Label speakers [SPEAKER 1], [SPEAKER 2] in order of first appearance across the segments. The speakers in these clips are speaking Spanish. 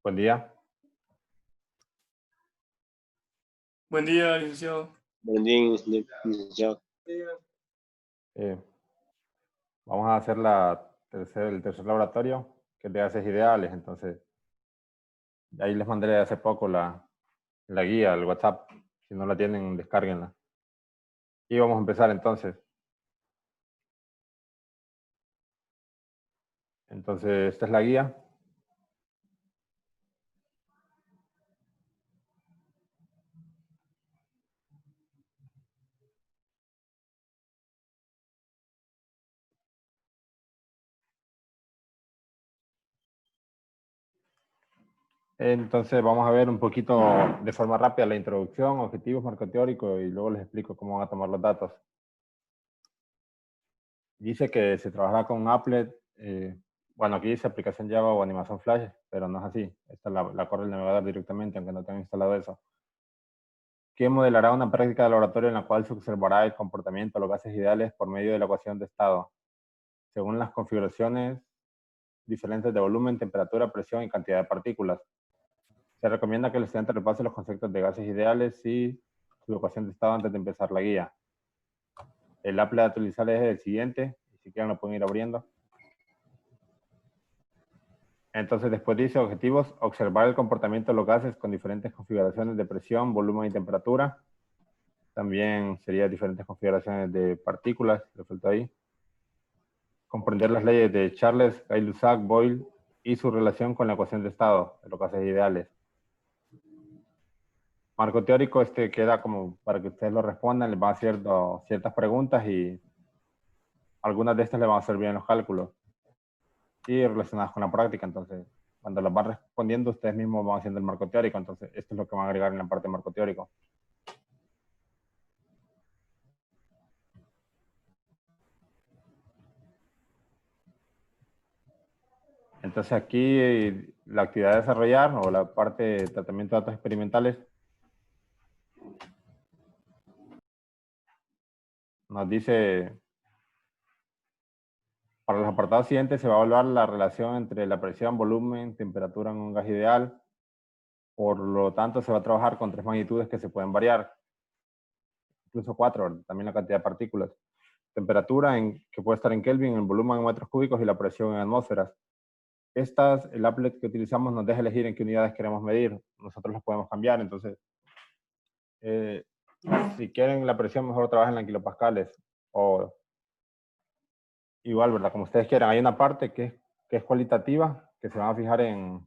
[SPEAKER 1] Buen día.
[SPEAKER 2] Buen día, licenciado.
[SPEAKER 3] Buen día, licenciado.
[SPEAKER 1] Eh, Vamos a hacer el tercer laboratorio, que es de gases ideales. Entonces, ahí les mandé hace poco la guía, el WhatsApp. Si no la tienen, descárguenla. Y vamos a empezar entonces. Entonces, esta es la guía. Entonces, vamos a ver un poquito de forma rápida la introducción, objetivos, marco teórico, y luego les explico cómo van a tomar los datos. Dice que se trabajará con Applet. Bueno, aquí dice aplicación Java o animación Flash, pero no es así. Esta la corre el navegador directamente, aunque no tenga instalado eso. Que modelará una práctica de laboratorio en la cual se observará el comportamiento de los gases ideales por medio de la ecuación de estado, según las configuraciones diferentes de volumen, temperatura, presión y cantidad de partículas. Se recomienda que el estudiante repase los conceptos de gases ideales y su ecuación de estado antes de empezar la guía. El applet a utilizar es el siguiente, y si quieren lo pueden ir abriendo. Entonces después dice objetivos: observar el comportamiento de los gases con diferentes configuraciones de presión, volumen y temperatura. También sería diferentes configuraciones de partículas, resulta ahí. Comprender las leyes de Charles, Gay-Lussac, Boyle y su relación con la ecuación de estado de los gases ideales. Marco teórico, queda como para que ustedes lo respondan, les van a hacer ciertas preguntas y algunas de estas les van a servir en los cálculos y relacionadas con la práctica. Entonces, cuando las van respondiendo, ustedes mismos van haciendo el marco teórico. Entonces, esto es lo que van a agregar en la parte de marco teórico. Entonces aquí la actividad de desarrollar o la parte de tratamiento de datos experimentales nos dice, para los apartados siguientes se va a evaluar la relación entre la presión, volumen, temperatura en un gas ideal. Por lo tanto, se va a trabajar con 3 magnitudes que se pueden variar, incluso 4, también la cantidad de partículas. Temperatura, que puede estar en Kelvin, el volumen en metros cúbicos y la presión en atmósferas. El applet que utilizamos nos deja elegir en qué unidades queremos medir. Nosotros las podemos cambiar, entonces, si quieren la presión, mejor trabajen en kilopascales. O igual, ¿verdad? Como ustedes quieran. Hay una parte que es cualitativa, que se van a fijar en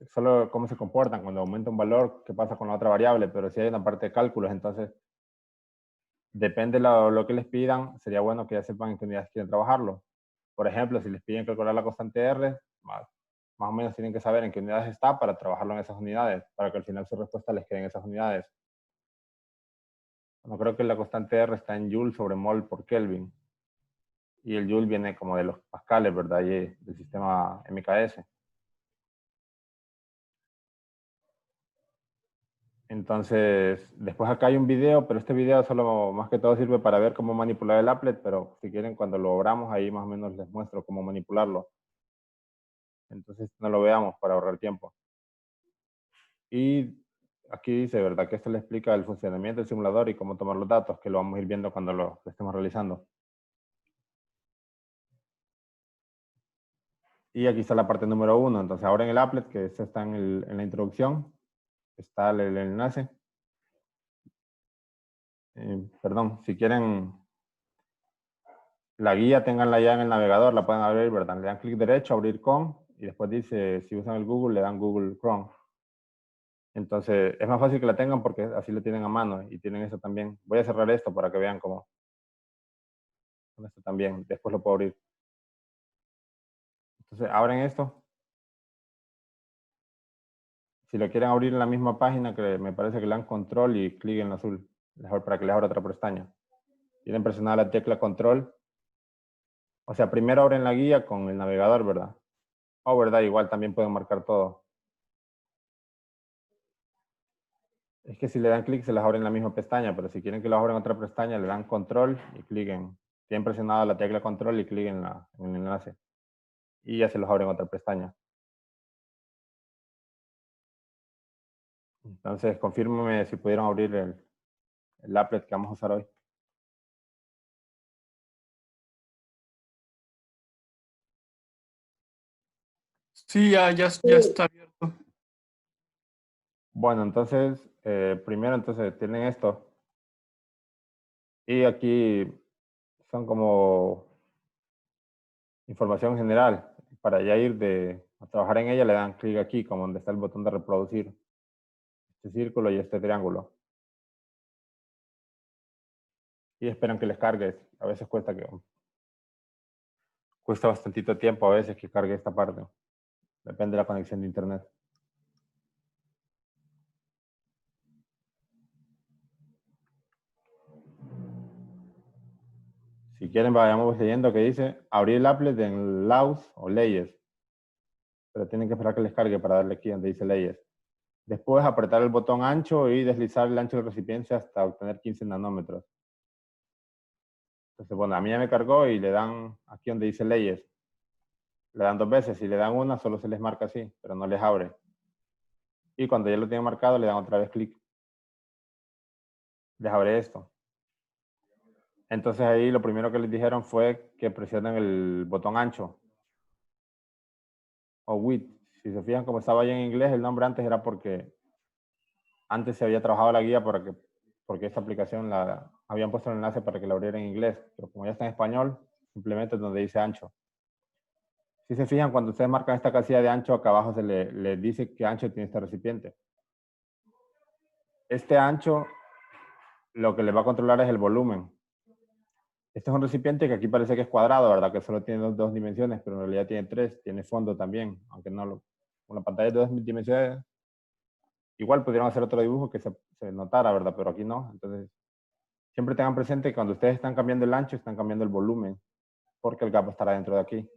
[SPEAKER 1] solo cómo se comportan cuando aumenta un valor, qué pasa con la otra variable, pero si hay una parte de cálculos, entonces depende de lo que les pidan, sería bueno que ya sepan en qué unidades quieren trabajarlo. Por ejemplo, si les piden calcular la constante R, más o menos tienen que saber en qué unidades está para trabajarlo en esas unidades, para que al final su respuesta les quede en esas unidades. Bueno, creo que la constante R está en Joule sobre mol por Kelvin. Y el Joule viene como de los pascales, ¿verdad? Y del sistema MKS. Entonces, después acá hay un video, pero este video solo más que todo sirve para ver cómo manipular el applet, pero si quieren cuando lo abramos ahí más o menos les muestro cómo manipularlo. Entonces no lo veamos para ahorrar tiempo. Y aquí dice, ¿verdad? Que esto le explica el funcionamiento del simulador y cómo tomar los datos, que lo vamos a ir viendo cuando lo estemos realizando. Y aquí está la parte número 1. Entonces ahora en el applet, que esto está en la introducción, está el enlace. Perdón, si quieren la guía, ténganla ya en el navegador, la pueden abrir, ¿verdad? Le dan clic derecho, abrir con, y después dice, si usan el Google, le dan Google Chrome. Entonces, es más fácil que la tengan porque así lo tienen a mano y tienen eso también. Voy a cerrar esto para que vean cómo. Con esto también, después lo puedo abrir. Entonces, abren esto. Si lo quieren abrir en la misma página, que me parece que le dan control y clic en azul, mejor para que les abra otra pestaña. Tienen presionada la tecla control. O sea, primero abren la guía con el navegador, ¿verdad? O, ¿verdad? Igual también pueden marcar todo. Es que si le dan clic se las abre en la misma pestaña, pero si quieren que lo abran en otra pestaña, le dan control y clic en... Tienen presionada la tecla control y clic en el enlace. y ya se los abre en otra pestaña. Entonces, confírmame si pudieron abrir el applet que vamos a usar hoy.
[SPEAKER 2] Sí, ya está abierto.
[SPEAKER 1] Bueno, entonces, primero entonces tienen esto. Y aquí son como información general. Para ya ir a trabajar en ella, le dan clic aquí, como donde está el botón de reproducir. Este círculo y este triángulo. Y esperan que les cargue. A veces cuesta bastantito tiempo a veces que cargue esta parte. Depende de la conexión de internet. Si quieren, vayamos leyendo que dice abrir el applet en Laws o Leyes. Pero tienen que esperar que les cargue para darle aquí donde dice Leyes. Después apretar el botón ancho y deslizar el ancho del recipiente hasta obtener 15 nanómetros. Entonces, bueno, a mí ya me cargó y le dan aquí donde dice Leyes. Le dan 2 veces. Si le dan una, solo se les marca así, pero no les abre. Y cuando ya lo tienen marcado, le dan otra vez clic. Les abre esto. Entonces ahí lo primero que les dijeron fue que presionen el botón ancho o width. Si se fijan como estaba ahí en inglés, el nombre antes era porque antes se había trabajado la guía porque esta aplicación habían puesto el enlace para que la abriera en inglés, pero como ya está en español, simplemente es donde dice ancho. Si se fijan, cuando ustedes marcan esta casilla de ancho, acá abajo se le dice qué ancho tiene este recipiente. Este ancho lo que le va a controlar es el volumen. Este es un recipiente que aquí parece que es cuadrado, ¿verdad? Que solo tiene dos dimensiones, pero en realidad tiene 3, tiene fondo también, aunque no con la pantalla de 2 dimensiones. Igual pudieron hacer otro dibujo que se notara, ¿verdad? Pero aquí no. Entonces, siempre tengan presente que cuando ustedes están cambiando el ancho, están cambiando el volumen, porque el gap estará dentro de aquí.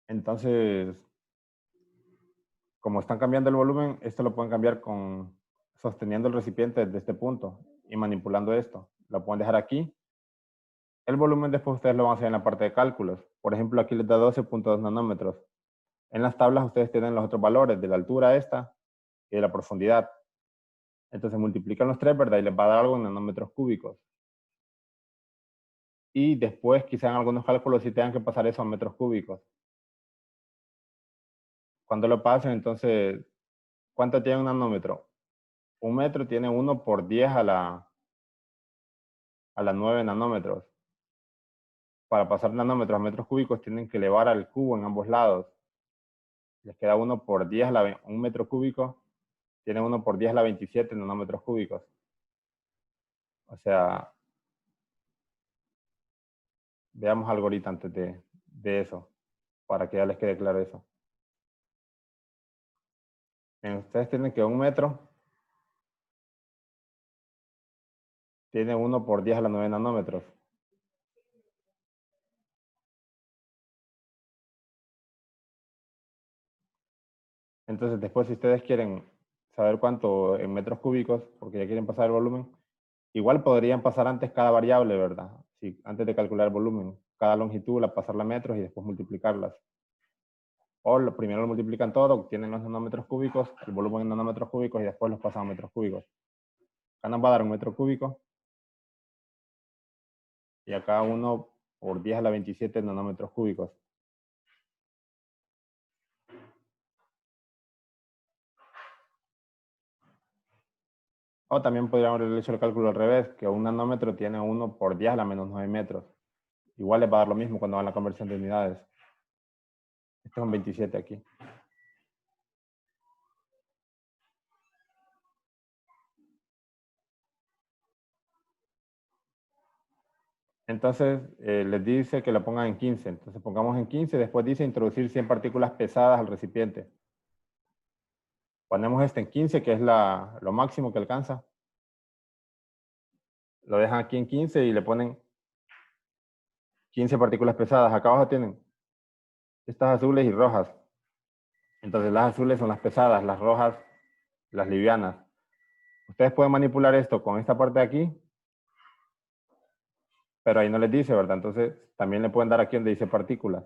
[SPEAKER 1] Entonces, como están cambiando el volumen, esto lo pueden cambiar sosteniendo el recipiente desde este punto y manipulando esto. Lo pueden dejar aquí. El volumen después ustedes lo van a hacer en la parte de cálculos. Por ejemplo, aquí les da 12.2 nanómetros. En las tablas ustedes tienen los otros valores de la altura esta y de la profundidad. Entonces multiplican los tres, ¿verdad? Y les va a dar algo en nanómetros cúbicos. Y después quizá en algunos cálculos sí tengan que pasar eso a metros cúbicos. Cuando lo pasen, entonces, ¿cuánto tiene un nanómetro? Un metro tiene 1 por 10 a la 9 nanómetros. Para pasar nanómetros a metros cúbicos tienen que elevar al cubo en ambos lados. Les queda 1 por 10 un metro cúbico tiene 1 por 10 a la 27 nanómetros cúbicos. O sea, veamos algo ahorita antes de eso, para que ya les quede claro eso. Ustedes tienen que un metro tiene 1 por 10 a la 9 nanómetros. Entonces, después, si ustedes quieren saber cuánto en metros cúbicos, porque ya quieren pasar el volumen, igual podrían pasar antes cada variable, ¿verdad? Sí, antes de calcular el volumen, cada longitud, pasarla a metros y después multiplicarlas. O primero lo multiplican todo, obtienen los nanómetros cúbicos, el volumen en nanómetros cúbicos y después los pasan a metros cúbicos. Acá nos va a dar un metro cúbico. Y acá 1 por 10 a la 27 nanómetros cúbicos. O también podríamos haber hecho el cálculo al revés, que un nanómetro tiene 1 por 10 a la menos 9 metros. Igual les va a dar lo mismo cuando hagan la conversión de unidades. Este es un 27 aquí. Entonces, les dice que lo pongan en 15. Entonces, pongamos en 15. Después dice introducir 100 partículas pesadas al recipiente. Ponemos este en 15, que es lo máximo que alcanza. Lo dejan aquí en 15 y le ponen 15 partículas pesadas. Acá abajo tienen estas azules y rojas. Entonces, las azules son las pesadas, las rojas, las livianas. Ustedes pueden manipular esto con esta parte de aquí pero ahí no les dice, ¿verdad? Entonces, también le pueden dar aquí donde dice partículas.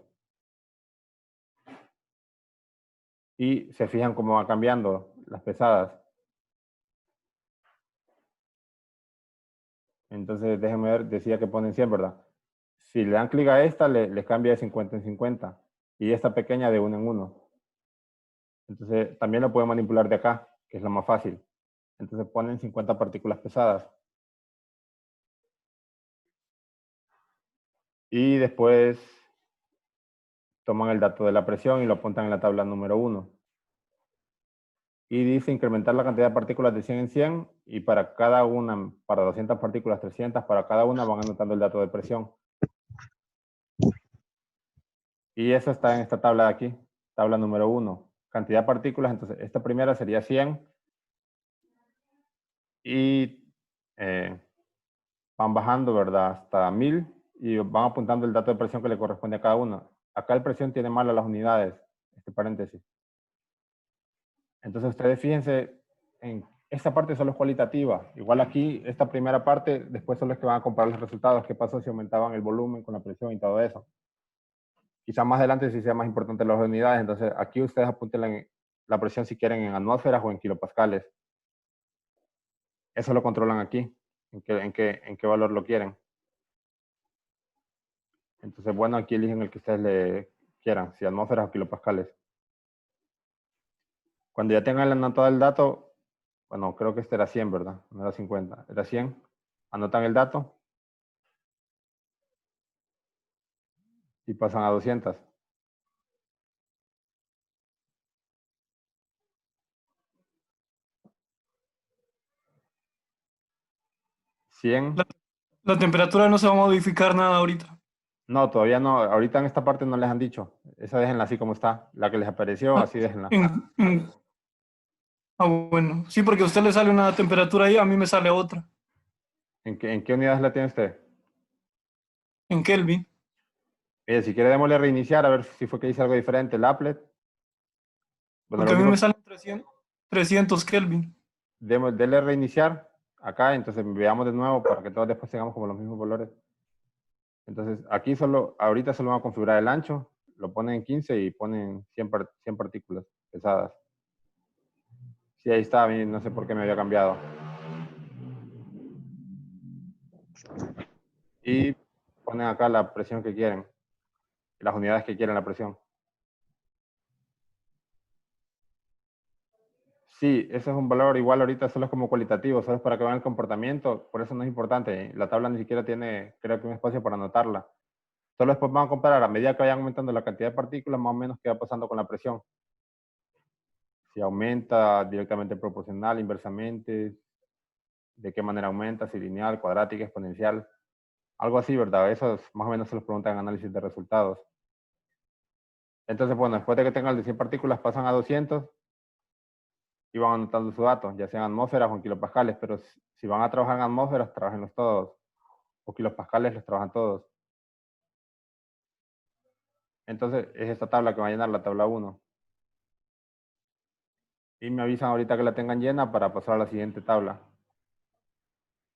[SPEAKER 1] Y se fijan cómo va cambiando las pesadas. Entonces, déjenme ver, decía que ponen 100, ¿verdad? Si le dan clic a esta, les cambia de 50 en 50. Y esta pequeña de 1 en 1. Entonces, también lo pueden manipular de acá, que es lo más fácil. Entonces, ponen 50 partículas pesadas. Y después toman el dato de la presión y lo apuntan en la tabla número 1. Y dice incrementar la cantidad de partículas de 100 en 100 y para cada una, para 200 partículas, 300, para cada una van anotando el dato de presión. Y eso está en esta tabla de aquí, tabla número 1. Cantidad de partículas, entonces esta primera sería 100 y van bajando, ¿verdad? Hasta 1000 y van apuntando el dato de presión que le corresponde a cada uno. Acá el presión tiene mal a las unidades, este paréntesis. Entonces ustedes fíjense, en esta parte solo es cualitativa. Igual aquí, esta primera parte, después son los que van a comparar los resultados. ¿Qué pasó si aumentaban el volumen con la presión y todo eso? Quizás más adelante sí sea más importante las unidades. Entonces aquí ustedes apunten la presión si quieren en atmósferas o en kilopascales. Eso lo controlan aquí, en qué valor lo quieren. Entonces, bueno, aquí eligen el que ustedes le quieran, si atmósferas o kilopascales. Cuando ya tengan anotado el dato, bueno, creo que este era 100, ¿verdad? No era 50, era 100. Anotan el dato y pasan a 200. 100.
[SPEAKER 2] La temperatura no se va a modificar nada ahorita.
[SPEAKER 1] No, todavía no. Ahorita en esta parte no les han dicho. Esa déjenla así como está. La que les apareció,
[SPEAKER 2] Ah,
[SPEAKER 1] así déjenla.
[SPEAKER 2] bueno, sí, porque a usted le sale una temperatura ahí, a mí me sale otra.
[SPEAKER 1] ¿En qué unidades la tiene usted?
[SPEAKER 2] En Kelvin.
[SPEAKER 1] Mire, si quiere démosle a reiniciar a ver si fue que hice algo diferente. El applet. Bueno,
[SPEAKER 2] Porque
[SPEAKER 1] lo
[SPEAKER 2] a mí
[SPEAKER 1] único
[SPEAKER 2] me
[SPEAKER 1] que
[SPEAKER 2] salen 300 Kelvin.
[SPEAKER 1] denle a reiniciar acá. Entonces veamos de nuevo para que todos después tengamos como los mismos valores. Entonces aquí ahorita solo van a configurar el ancho. Lo ponen en 15 y ponen 100 partículas pesadas. Sí, ahí está. A mí no sé por qué me había cambiado. Y ponen acá la presión que quieren. Las unidades que quieren la presión. Sí, ese es un valor igual ahorita solo es como cualitativo, solo es para que vean el comportamiento, por eso no es importante. La tabla ni siquiera tiene, creo que un espacio para anotarla. Solo después van a comparar a medida que vayan aumentando la cantidad de partículas, más o menos qué va pasando con la presión. Si aumenta directamente proporcional, inversamente, de qué manera aumenta, si lineal, cuadrática, exponencial. Algo así, ¿verdad? Eso más o menos se los preguntan en análisis de resultados. Entonces, bueno, después de que tengan el de 100 partículas, pasan a 200 y van anotando sus datos, ya sean atmósferas o en kilopascales, pero si van a trabajar en atmósferas, trabajenlos todos, o kilopascales los trabajan todos. Entonces, es esta tabla que va a llenar, la tabla 1. Y me avisan ahorita que la tengan llena para pasar a la siguiente tabla.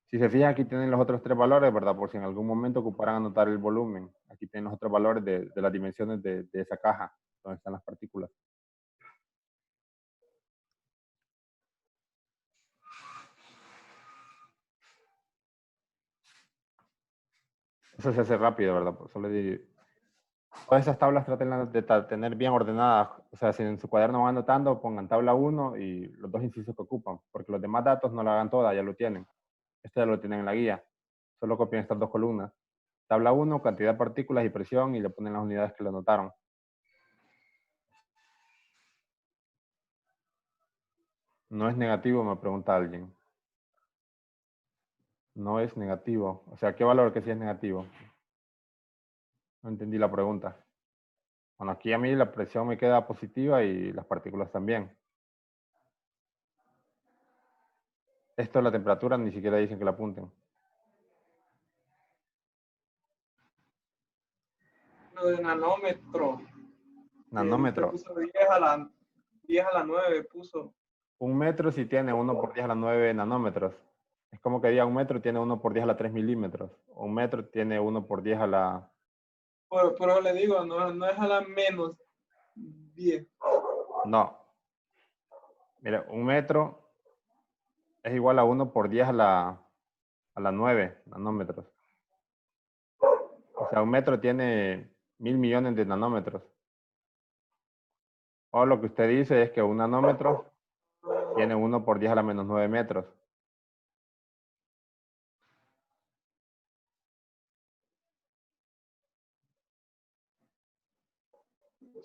[SPEAKER 1] Si se fijan, aquí tienen los otros 3 valores, ¿verdad? Por si en algún momento ocuparan anotar el volumen. Aquí tienen los otros valores de las dimensiones de esa caja, donde están las partículas. Eso se hace rápido, ¿verdad? Pues solo todas esas tablas traten de tener bien ordenadas. O sea, si en su cuaderno van anotando, pongan tabla 1 y los 2 incisos que ocupan, porque los demás datos no lo hagan todas, ya lo tienen. Esto ya lo tienen en la guía. Solo copian estas 2 columnas. Tabla 1, cantidad de partículas y presión, y le ponen las unidades que le anotaron. ¿No es negativo? Me pregunta alguien. No es negativo. O sea, ¿qué valor que sí es negativo? No entendí la pregunta. Bueno, aquí a mí la presión me queda positiva y las partículas también. Esto es la temperatura, ni siquiera dicen que la apunten.
[SPEAKER 4] Lo de nanómetro. Usted
[SPEAKER 1] Nanómetro.
[SPEAKER 4] puso 10 a la 9, puso.
[SPEAKER 1] 1 metro si tiene 1 por 10 a la 9 nanómetros. Es como que diga 1 metro tiene 1 por 10 a la 3 milímetros. 1 metro tiene 1 por 10 a la...
[SPEAKER 4] Pero le digo, no es a la menos 10.
[SPEAKER 1] No. Mira, 1 metro es igual a 1 por 10 a la 9 nanómetros. O sea, 1 metro tiene 1000 millones de nanómetros. O lo que usted dice es que 1 nanómetro tiene 1 por 10 a la menos 9 metros.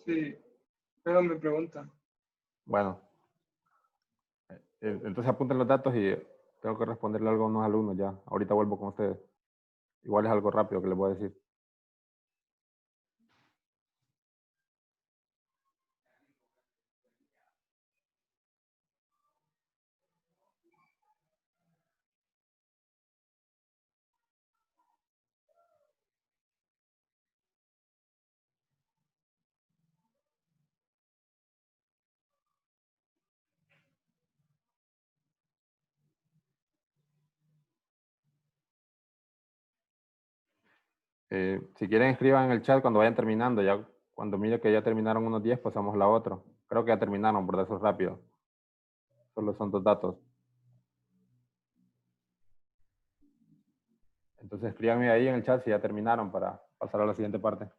[SPEAKER 4] Sí, pero me preguntan.
[SPEAKER 1] Bueno, entonces apunten los datos y tengo que responderle algo a unos alumnos ya. Ahorita vuelvo con ustedes. Igual es algo rápido que les voy a decir. Si quieren, escriban en el chat cuando vayan terminando. Ya cuando mire que ya terminaron unos 10, pasamos a la otra. Creo que ya terminaron, por eso es rápido. Solo son 2 datos. Entonces escríbanme ahí en el chat si ya terminaron para pasar a la siguiente parte.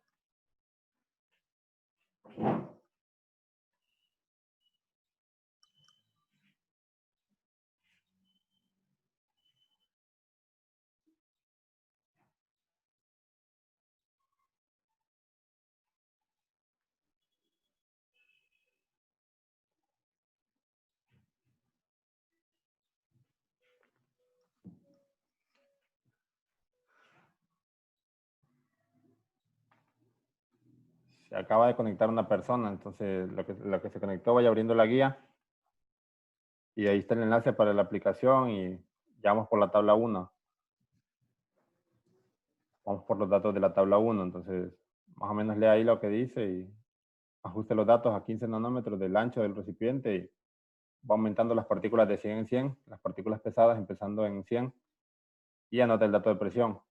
[SPEAKER 1] Se acaba de conectar una persona, entonces lo que se conectó vaya abriendo la guía y ahí está el enlace para la aplicación y ya vamos por la tabla 1. Vamos por los datos de la tabla 1, entonces más o menos lea ahí lo que dice y ajuste los datos a 15 nanómetros del ancho del recipiente y va aumentando las partículas de 100 en 100, las partículas pesadas empezando en 100 y anota el dato de presión.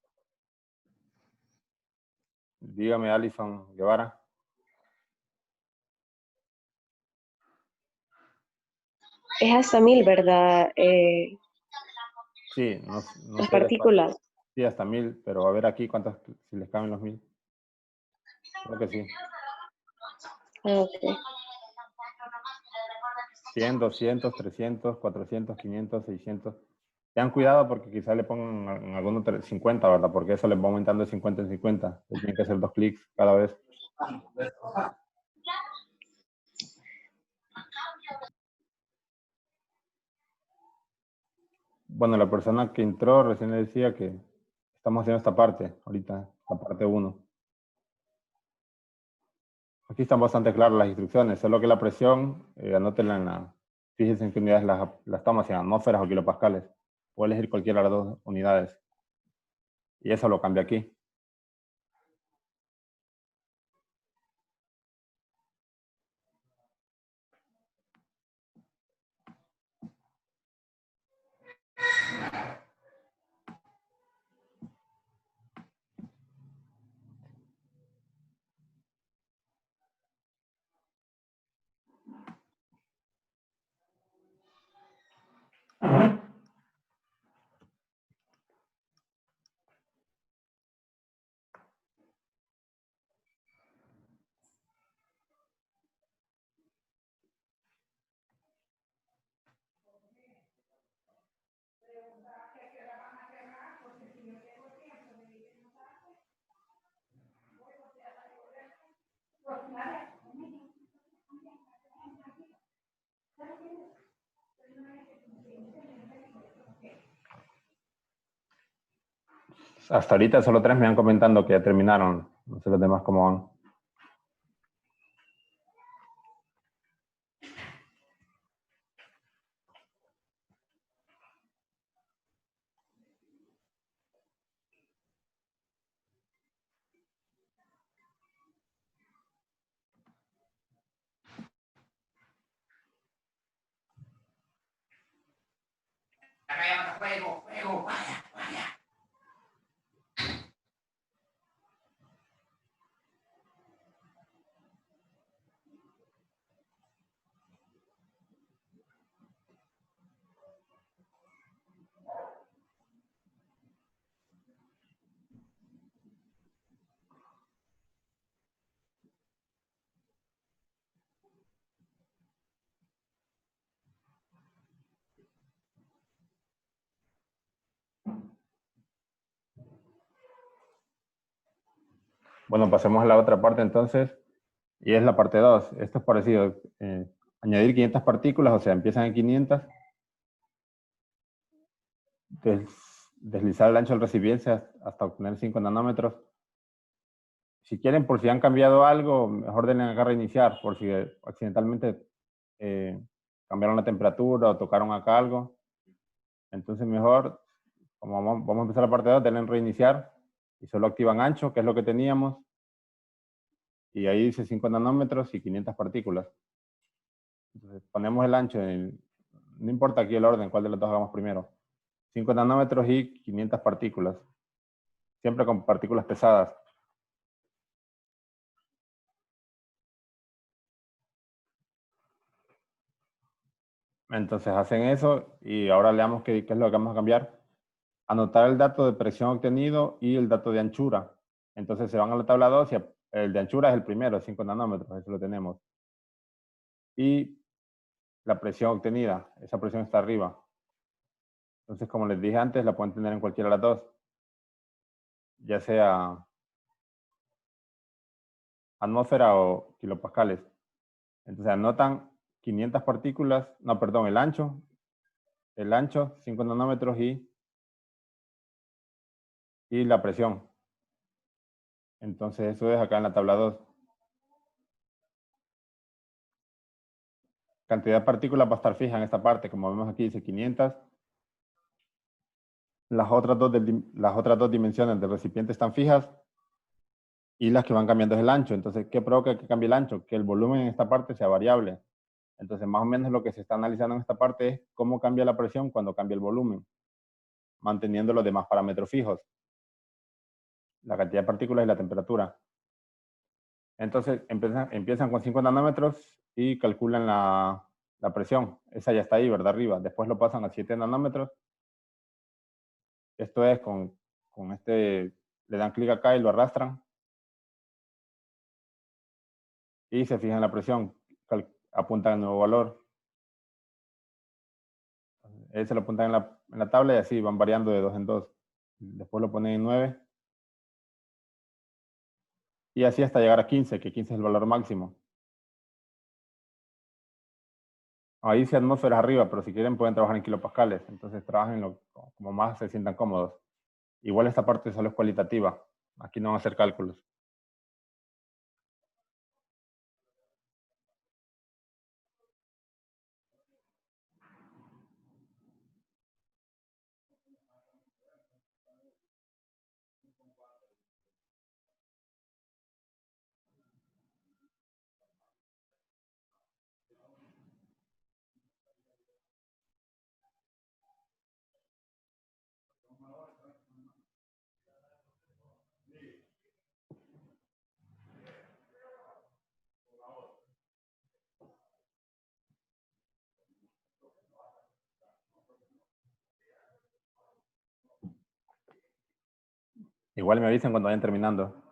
[SPEAKER 1] Dígame, Alison Guevara.
[SPEAKER 5] Es hasta 1000, ¿verdad?
[SPEAKER 1] Sí, no
[SPEAKER 5] Las
[SPEAKER 1] sé el espacio.
[SPEAKER 5] partículas.
[SPEAKER 1] Sí, hasta 1000, pero a ver aquí cuántas, si les caben los 1000. Creo que sí.
[SPEAKER 5] Ah, ok.
[SPEAKER 1] 100, 200, 300, 400, 500, 600. Tengan cuidado porque quizá le pongan en alguno 50, ¿verdad? Porque eso les va aumentando de 50 en 50. Tienen que hacer 2 clics cada vez. Bueno, la persona que entró recién le decía que estamos haciendo esta parte, ahorita, la parte 1. Aquí están bastante claras las instrucciones, solo que la presión, anótenla en la... Fíjense en qué unidades las tomas, si en atmósferas o kilopascales. Puede elegir cualquiera de las 2 unidades. Y eso lo cambia aquí. Hasta ahorita solo 3 me han comentando que ya terminaron. No sé los demás cómo van. Bueno, pasemos a la otra parte entonces, y es la parte 2. Esto es parecido. Añadir 500 partículas, o sea, empiezan en 500. Deslizar el ancho del recipiente hasta obtener 5 nanómetros. Si quieren, por si han cambiado algo, mejor denle acá a reiniciar, por si accidentalmente cambiaron la temperatura o tocaron acá algo. Entonces mejor, como vamos a empezar la parte 2, denle en reiniciar y solo activan ancho, que es lo que teníamos. Y ahí dice 5 nanómetros y 500 partículas. Entonces ponemos el ancho, no importa aquí el orden, cuál de los dos hagamos primero. 5 nanómetros y 500 partículas. Siempre con partículas pesadas. Entonces hacen eso y ahora leamos qué es lo que vamos a cambiar. Anotar el dato de presión obtenido y el dato de anchura. Entonces se van a la tabla 2 y el de anchura es el primero, 5 nanómetros, eso lo tenemos. Y la presión obtenida, esa presión está arriba. Entonces, como les dije antes, la pueden tener en cualquiera de las dos. Ya sea atmósfera o kilopascales. Entonces anotan 500 partículas, no, perdón, el ancho, 5 nanómetros y la presión. Entonces eso es acá en la tabla 2. Cantidad de partículas va a estar fija en esta parte, como vemos aquí dice 500. Las otras dos dimensiones del recipiente están fijas y las que van cambiando es el ancho. Entonces, ¿qué provoca que cambie el ancho? Que el volumen en esta parte sea variable. Entonces, más o menos lo que se está analizando en esta parte es cómo cambia la presión cuando cambia el volumen, manteniendo los demás parámetros fijos, la cantidad de partículas y la temperatura. Entonces, empiezan con 5 nanómetros y calculan la presión. Esa ya está ahí, ¿verdad? Arriba. Después lo pasan a 7 nanómetros. Esto es con este, le dan clic acá y lo arrastran. Y se fijan la presión, apuntan el nuevo valor. Ese lo apuntan en la tabla y así van variando de 2 en 2. Después lo ponen en 9. Y así hasta llegar a 15, que 15 es el valor máximo. Ahí dice atmósferas arriba, pero si quieren pueden trabajar en kilopascales. Entonces trabajen como más se sientan cómodos. Igual esta parte solo es cualitativa. Aquí no van a hacer cálculos. Igual me avisan cuando vayan terminando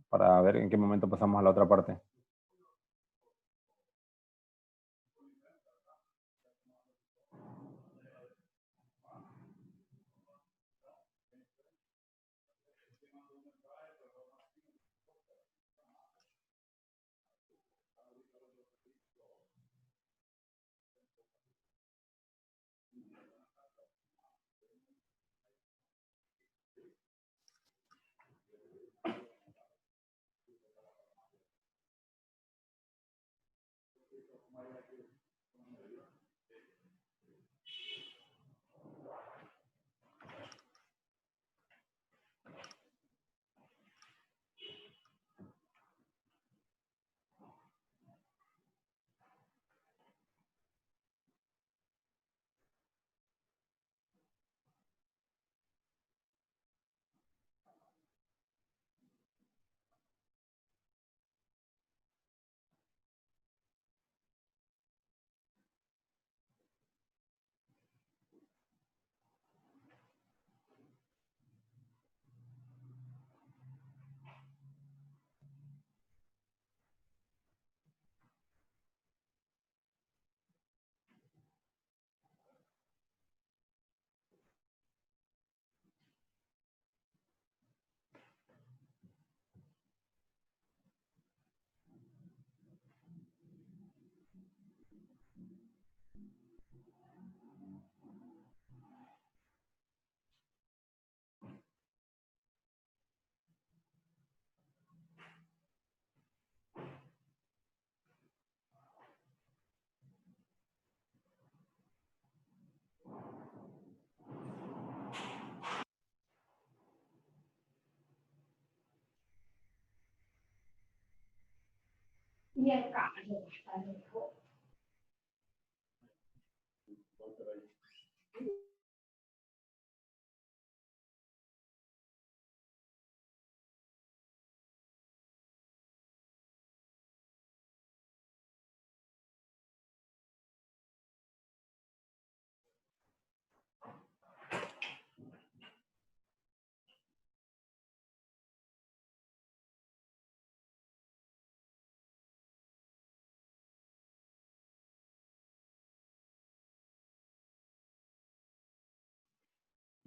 [SPEAKER 1] para ver en qué momento pasamos a la otra parte.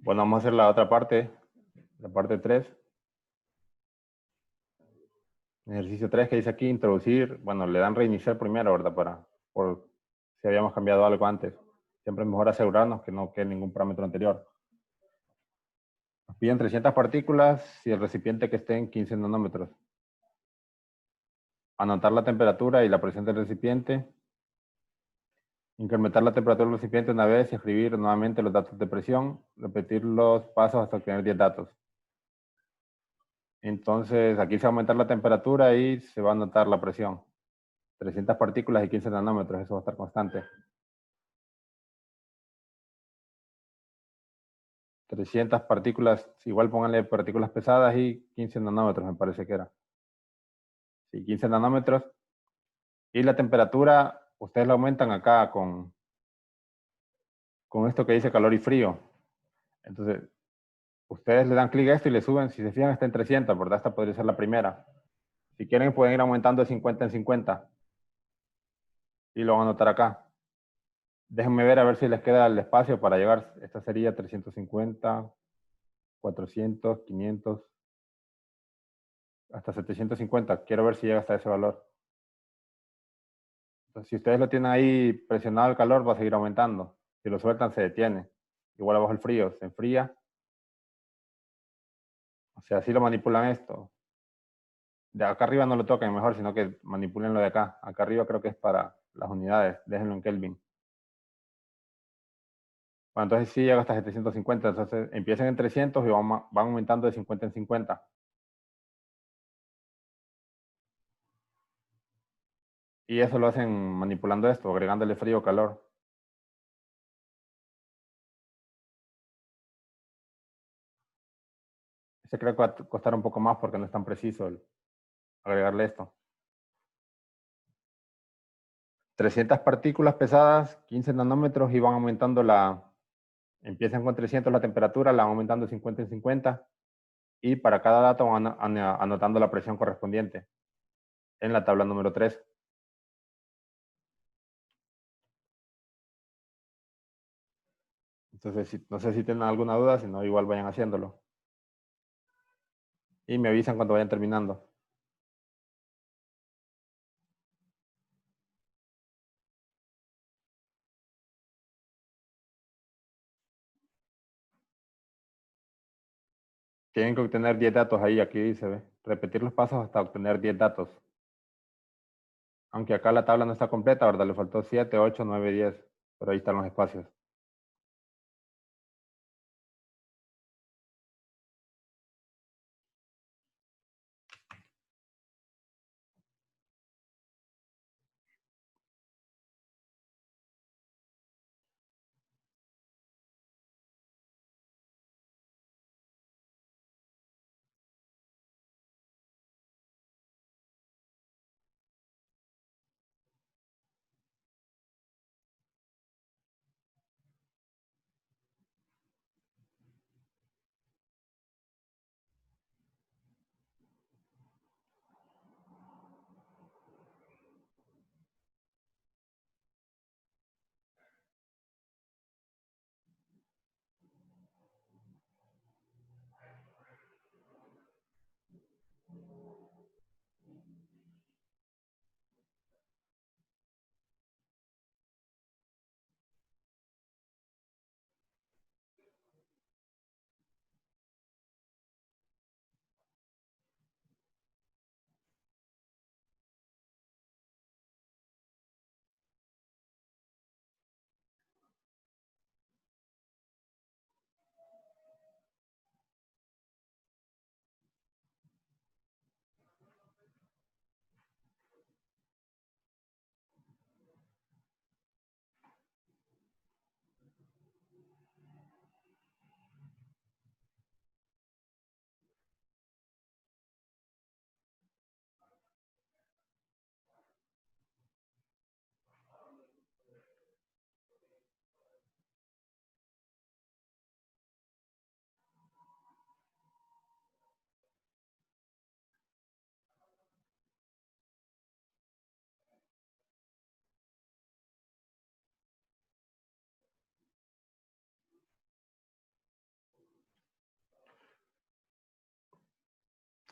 [SPEAKER 1] Bueno, vamos a hacer la otra parte, la parte 3. Ejercicio 3 que dice aquí, introducir, bueno, le dan reiniciar primero, ¿verdad? Por si habíamos cambiado algo antes. Siempre es mejor asegurarnos que no quede ningún parámetro anterior. Nos piden 300 partículas y el recipiente que esté en 15 nanómetros. Anotar la temperatura y la presión del recipiente. Incrementar la temperatura del recipiente una vez y escribir nuevamente los datos de presión. Repetir los pasos hasta obtener 10 datos. Entonces, aquí se va a aumentar la temperatura y se va a anotar la presión. 300 partículas y 15 nanómetros, eso va a estar constante. 300 partículas, igual pónganle partículas pesadas y 15 nanómetros, me parece que era. Sí, 15 nanómetros. Y la temperatura, ustedes la aumentan acá con esto que dice calor y frío. Entonces, ustedes le dan clic a esto y le suben, si se fijan está en 300, ¿verdad? Esta podría ser la primera. Si quieren pueden ir aumentando de 50 en 50. Y lo van a anotar acá. Déjenme ver a ver si les queda el espacio para llegar. Esta sería 350, 400, 500, hasta 750. Quiero ver si llega hasta ese valor. Entonces, si ustedes lo tienen ahí presionado el calor, va a seguir aumentando. Si lo sueltan, se detiene. Igual abajo el frío, se enfría. O sea, así lo manipulan esto. De acá arriba no lo toquen mejor, sino que manipulen lo de acá. Acá arriba creo que es para las unidades. Déjenlo en Kelvin. Bueno, entonces sí llega hasta 750. Entonces empiecen en 300 y van aumentando de 50 en 50. Y eso lo hacen manipulando esto, agregándole frío o calor. Ese creo que va a costar un poco más porque no es tan preciso el agregarle esto. 300 partículas pesadas, 15 nanómetros y van aumentando empiezan con 300 la temperatura, la van aumentando de 50 en 50 y para cada dato van anotando la presión correspondiente en la tabla número 3. Entonces, no sé si tienen alguna duda, si no, igual vayan haciéndolo. Y me avisan cuando vayan terminando. Tienen que obtener 10 datos ahí, aquí dice, ¿ve? Repetir los pasos hasta obtener 10 datos. Aunque acá la tabla no está completa, ¿verdad? Le faltó 7, 8, 9, 10. Pero ahí están los espacios.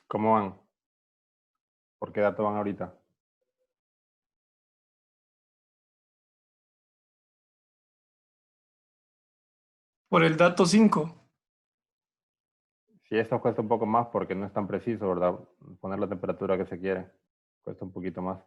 [SPEAKER 1] ¿Cómo van? ¿Por qué dato van ahorita?
[SPEAKER 2] Por el dato 5.
[SPEAKER 1] Si esto cuesta un poco más porque no es tan preciso, ¿verdad? Poner la temperatura que se quiere. Cuesta un poquito más.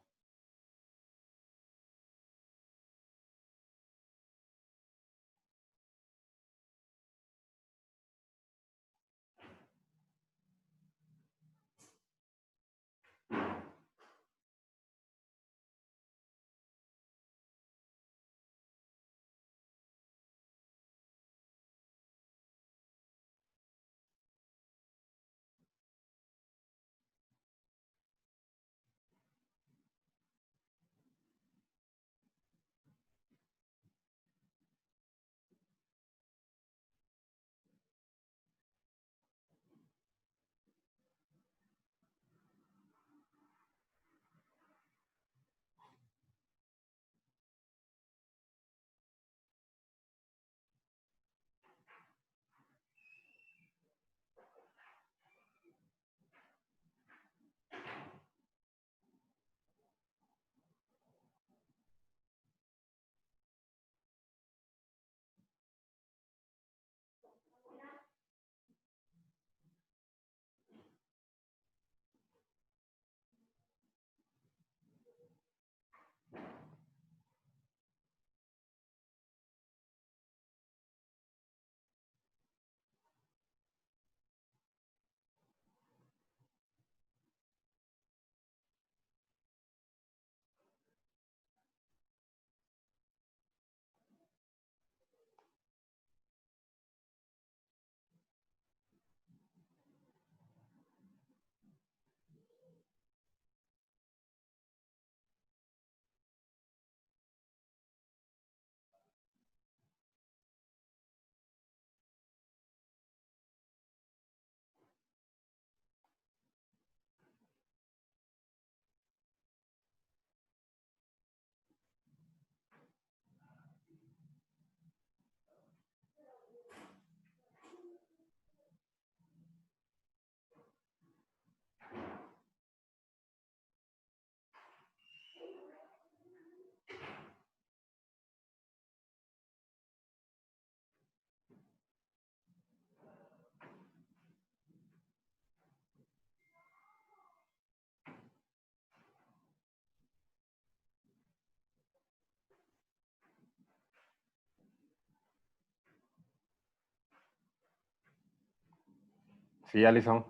[SPEAKER 1] Sí, Alison.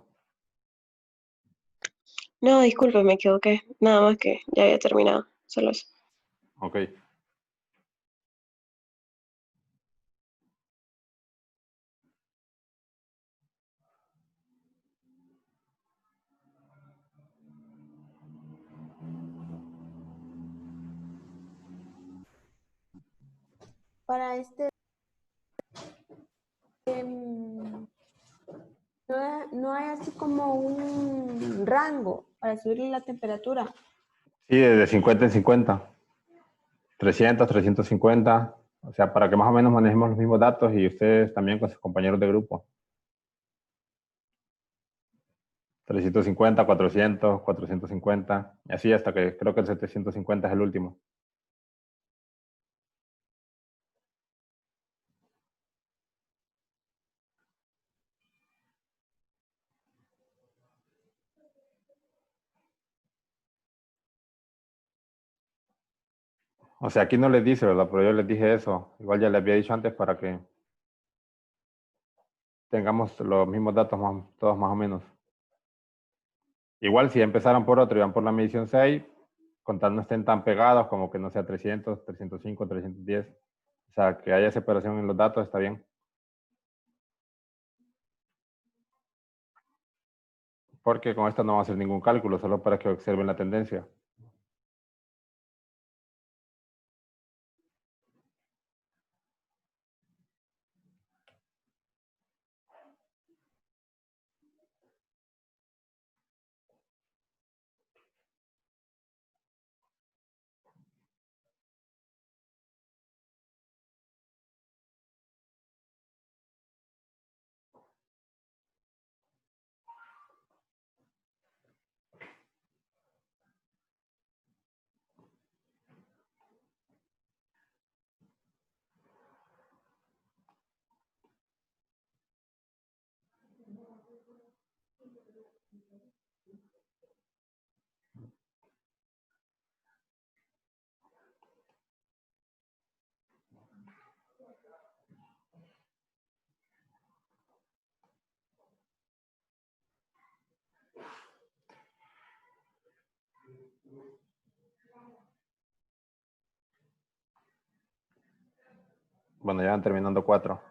[SPEAKER 5] No, disculpe, me equivoqué. Nada más que ya había terminado. Solo eso.
[SPEAKER 1] Ok.
[SPEAKER 6] Para em, no hay así como un rango para subirle la temperatura.
[SPEAKER 1] Sí, de 50 en 50. 300, 350. O sea, para que más o menos manejemos los mismos datos y ustedes también con sus compañeros de grupo. 350, 400, 450. Y así hasta que creo que el 750 es el último. O sea, aquí no les dice, ¿verdad? Pero yo les dije eso. Igual ya les había dicho antes para que tengamos los mismos datos todos más o menos. Igual si empezaran por otro y van por la medición 6, con tal no estén tan pegados como que no sea 300, 305, 310. O sea, que haya separación en los datos está bien. Porque con esto no va a hacer ningún cálculo, solo para que observen la tendencia. Bueno, ya van terminando 4.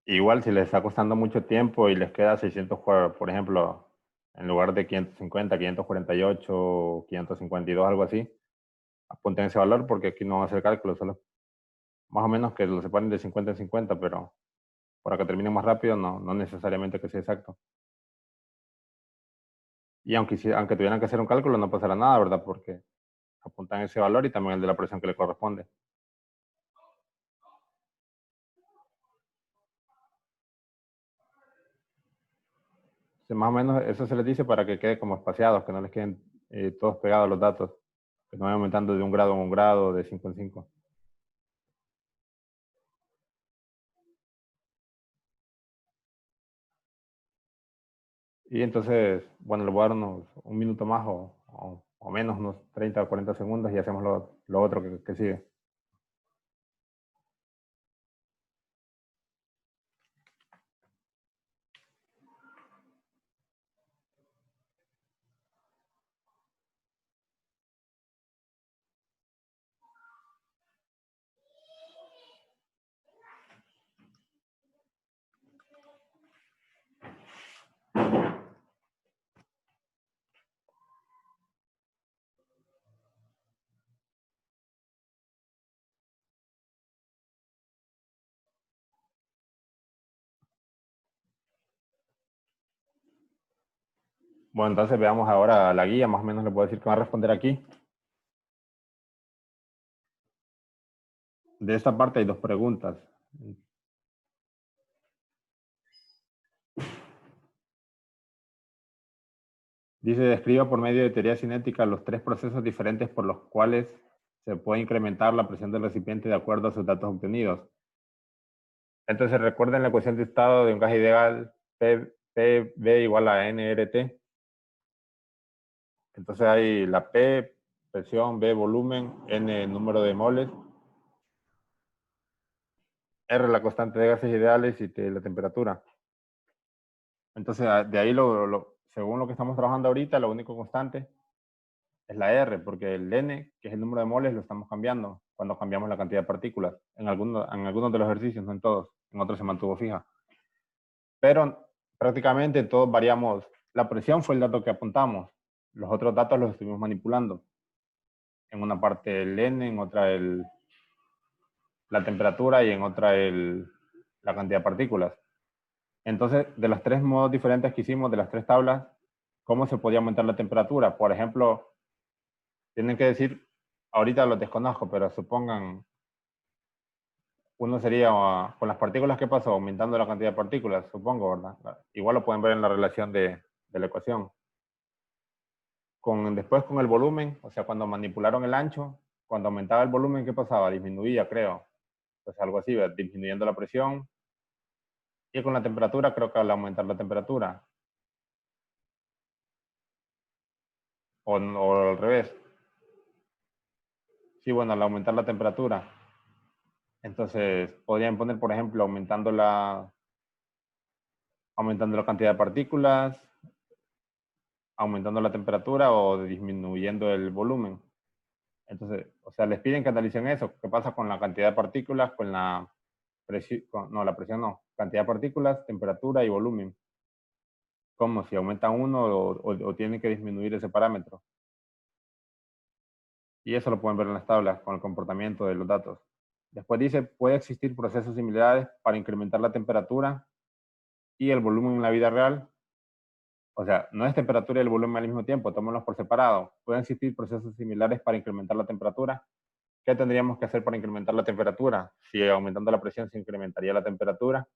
[SPEAKER 1] Igual si les está costando mucho tiempo y les queda 600 juegos, por ejemplo, en lugar de 550, 548, 552, algo así, apunten ese valor porque aquí no van a hacer cálculos, solo más o menos que lo separen de 50 en 50, pero para que termine más rápido no necesariamente que sea exacto. Y aunque tuvieran que hacer un cálculo no pasará nada, ¿verdad? Porque apuntan ese valor y también el de la presión que le corresponde. Sí, más o menos eso se les dice para que quede como espaciados, que no les queden todos pegados los datos, que no vayan aumentando de un grado en un grado, de 5 en 5. Y entonces, bueno, le voy a dar un minuto más o menos, unos 30 o 40 segundos y hacemos lo otro que sigue. Bueno, entonces veamos ahora la guía, más o menos le puedo decir que va a responder aquí. De esta parte hay dos preguntas. Dice, describa por medio de teoría cinética los 3 procesos diferentes por los cuales se puede incrementar la presión del recipiente de acuerdo a sus datos obtenidos. Entonces recuerden la ecuación de estado de un gas ideal, PV igual a nRT. Entonces hay la P, presión, B, volumen, N, número de moles, R, la constante de gases ideales y T, la temperatura. Entonces de ahí, según lo que estamos trabajando ahorita, lo único constante es la R, porque el N, que es el número de moles, lo estamos cambiando cuando cambiamos la cantidad de partículas. En algunos de los ejercicios, no en todos, en otros se mantuvo fija. Pero prácticamente todos variamos. La presión fue el dato que apuntamos. Los otros datos los estuvimos manipulando. En una parte el N, en otra la temperatura y en otra la cantidad de partículas. Entonces, de los tres modos diferentes que hicimos, de las tres tablas, ¿cómo se podía aumentar la temperatura? Por ejemplo, tienen que decir, ahorita los desconozco, pero supongan, uno sería con las partículas, ¿qué pasó? Aumentando la cantidad de partículas, supongo, ¿verdad? Igual lo pueden ver en la relación de la ecuación. Después con el volumen, o sea, cuando manipularon el ancho, cuando aumentaba el volumen, ¿qué pasaba? Disminuía, creo. Pues algo así, ¿verdad? Disminuyendo la presión. Y con la temperatura, creo que al aumentar la temperatura. O al revés. Sí, bueno, al aumentar la temperatura. Entonces, podrían poner, por ejemplo, aumentando la cantidad de partículas, aumentando la temperatura o disminuyendo el volumen. Entonces, o sea, les piden que analicen eso. ¿Qué pasa con la cantidad de partículas, con la presión? No, la presión no. Cantidad de partículas, temperatura y volumen. ¿Cómo? Si aumenta uno o tienen que disminuir ese parámetro. Y eso lo pueden ver en las tablas con el comportamiento de los datos. Después dice, puede existir procesos similares para incrementar la temperatura y el volumen en la vida real. O sea, no es temperatura y el volumen al mismo tiempo, tómenlos por separado. Pueden existir procesos similares para incrementar la temperatura. ¿Qué tendríamos que hacer para incrementar la temperatura? Si aumentando la presión se incrementaría la temperatura.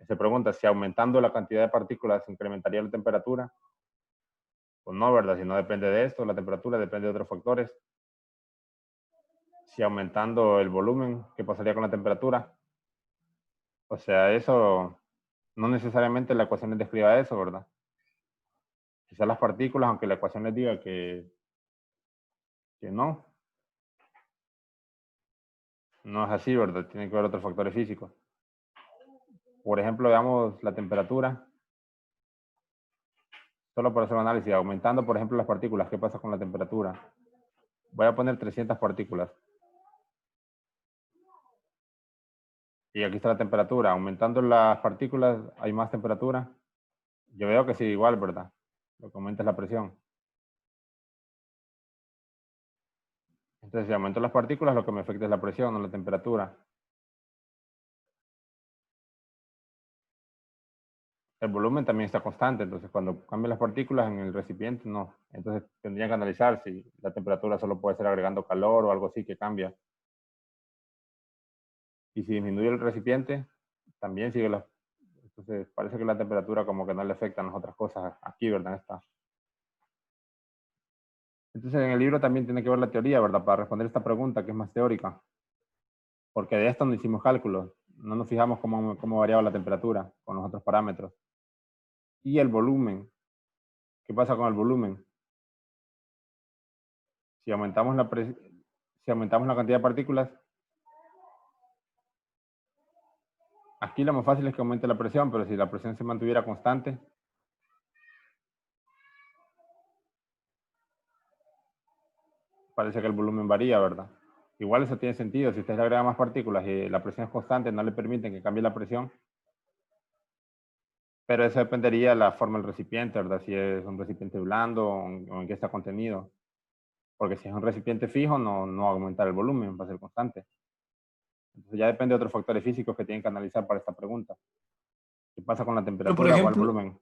[SPEAKER 1] Se pregunta si aumentando la cantidad de partículas se incrementaría la temperatura. Pues no, ¿verdad? Si no depende de esto, la temperatura depende de otros factores. Si aumentando el volumen, ¿qué pasaría con la temperatura? O sea, eso no necesariamente la ecuación les describa eso, ¿verdad? Quizás las partículas, aunque la ecuación les diga que no es así, ¿verdad? Tiene que ver otros factores físicos. Por ejemplo, veamos la temperatura. Solo para hacer un análisis, aumentando, por ejemplo, las partículas, ¿qué pasa con la temperatura? Voy a poner 300 partículas. Y aquí está la temperatura. Aumentando las partículas, ¿hay más temperatura? Yo veo que sí, igual, ¿verdad? Lo que aumenta es la presión. Entonces, si aumento las partículas, lo que me afecta es la presión, no la temperatura. El volumen también está constante, entonces cuando cambian las partículas en el recipiente, no. Entonces tendrían que analizar si la temperatura solo puede ser agregando calor o algo así que cambia. Y si disminuye el recipiente, también sigue la... Entonces parece que la temperatura como que no le afectan las otras cosas aquí, ¿verdad? Está. Entonces en el libro también tiene que ver la teoría, ¿verdad? Para responder esta pregunta que es más teórica. Porque de esto no hicimos cálculos. No nos fijamos cómo variaba la temperatura con los otros parámetros. Y el volumen. ¿Qué pasa con el volumen? Si aumentamos la cantidad de partículas, aquí lo más fácil es que aumente la presión, pero si la presión se mantuviera constante, parece que el volumen varía, ¿verdad? Igual eso tiene sentido. Si usted le agrega más partículas y la presión es constante, no le permiten que cambie la presión. Pero eso dependería de la forma del recipiente, ¿verdad? Si es un recipiente blando o en qué está contenido. Porque si es un recipiente fijo, no va a aumentar el volumen, va a ser constante. Entonces ya depende de otros factores físicos que tienen que analizar para esta pregunta. ¿Qué pasa con la
[SPEAKER 2] Pero, por
[SPEAKER 1] temperatura o el
[SPEAKER 2] ejemplo,
[SPEAKER 1] volumen?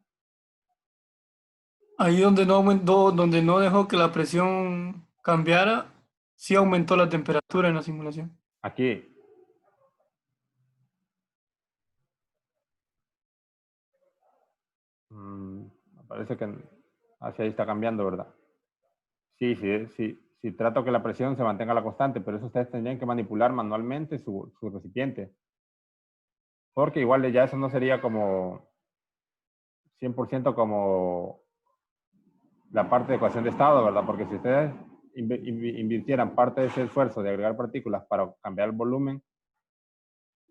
[SPEAKER 2] ahí donde no aumentó, donde no dejó que la presión cambiara, sí aumentó la temperatura en la simulación.
[SPEAKER 1] Aquí. Me parece que hacia ahí está cambiando, ¿verdad? Sí, si trato que la presión se mantenga la constante, pero eso ustedes tendrían que manipular manualmente su recipiente. Porque igual ya eso no sería como 100% como la parte de ecuación de estado, ¿verdad? Porque si ustedes invirtieran parte de ese esfuerzo de agregar partículas para cambiar el volumen,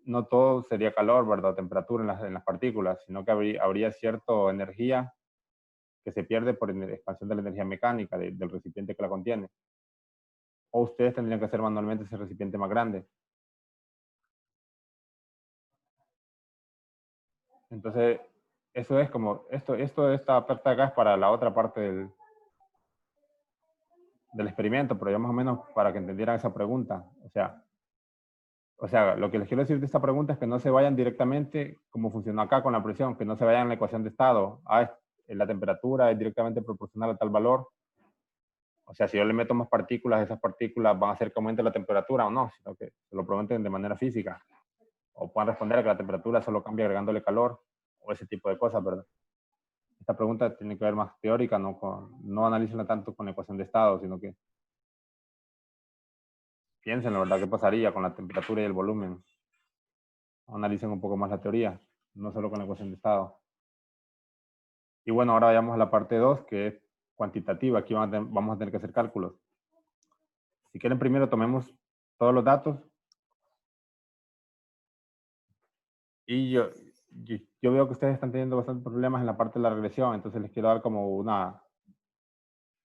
[SPEAKER 1] no todo sería calor, ¿verdad? Temperatura en las partículas, sino que habría cierta energía que se pierde por expansión de la energía mecánica del recipiente que la contiene. O ustedes tendrían que hacer manualmente ese recipiente más grande. Entonces, eso es como, esta parte de acá es para la otra parte del experimento, pero ya más o menos para que entendieran esa pregunta. O sea, lo que les quiero decir de esta pregunta es que no se vayan directamente como funcionó acá con la presión, que no se vayan en la ecuación de estado. La temperatura es directamente proporcional a tal valor. O sea, si yo le meto más partículas, esas partículas van a hacer que aumente la temperatura o no, sino que se lo pregunten de manera física. O puedan responder a que la temperatura solo cambia agregándole calor, o ese tipo de cosas, ¿verdad? Esta pregunta tiene que ver más teórica, no analícenla tanto con la ecuación de estado, sino que piensen, la verdad, qué pasaría con la temperatura y el volumen. Analicen un poco más la teoría, no solo con la ecuación de estado. Y bueno, ahora vayamos a la parte 2, que es cuantitativa. Aquí vamos a tener que hacer cálculos. Si quieren, primero tomemos todos los datos. Y yo veo que ustedes están teniendo bastantes problemas en la parte de la regresión, entonces les quiero dar como una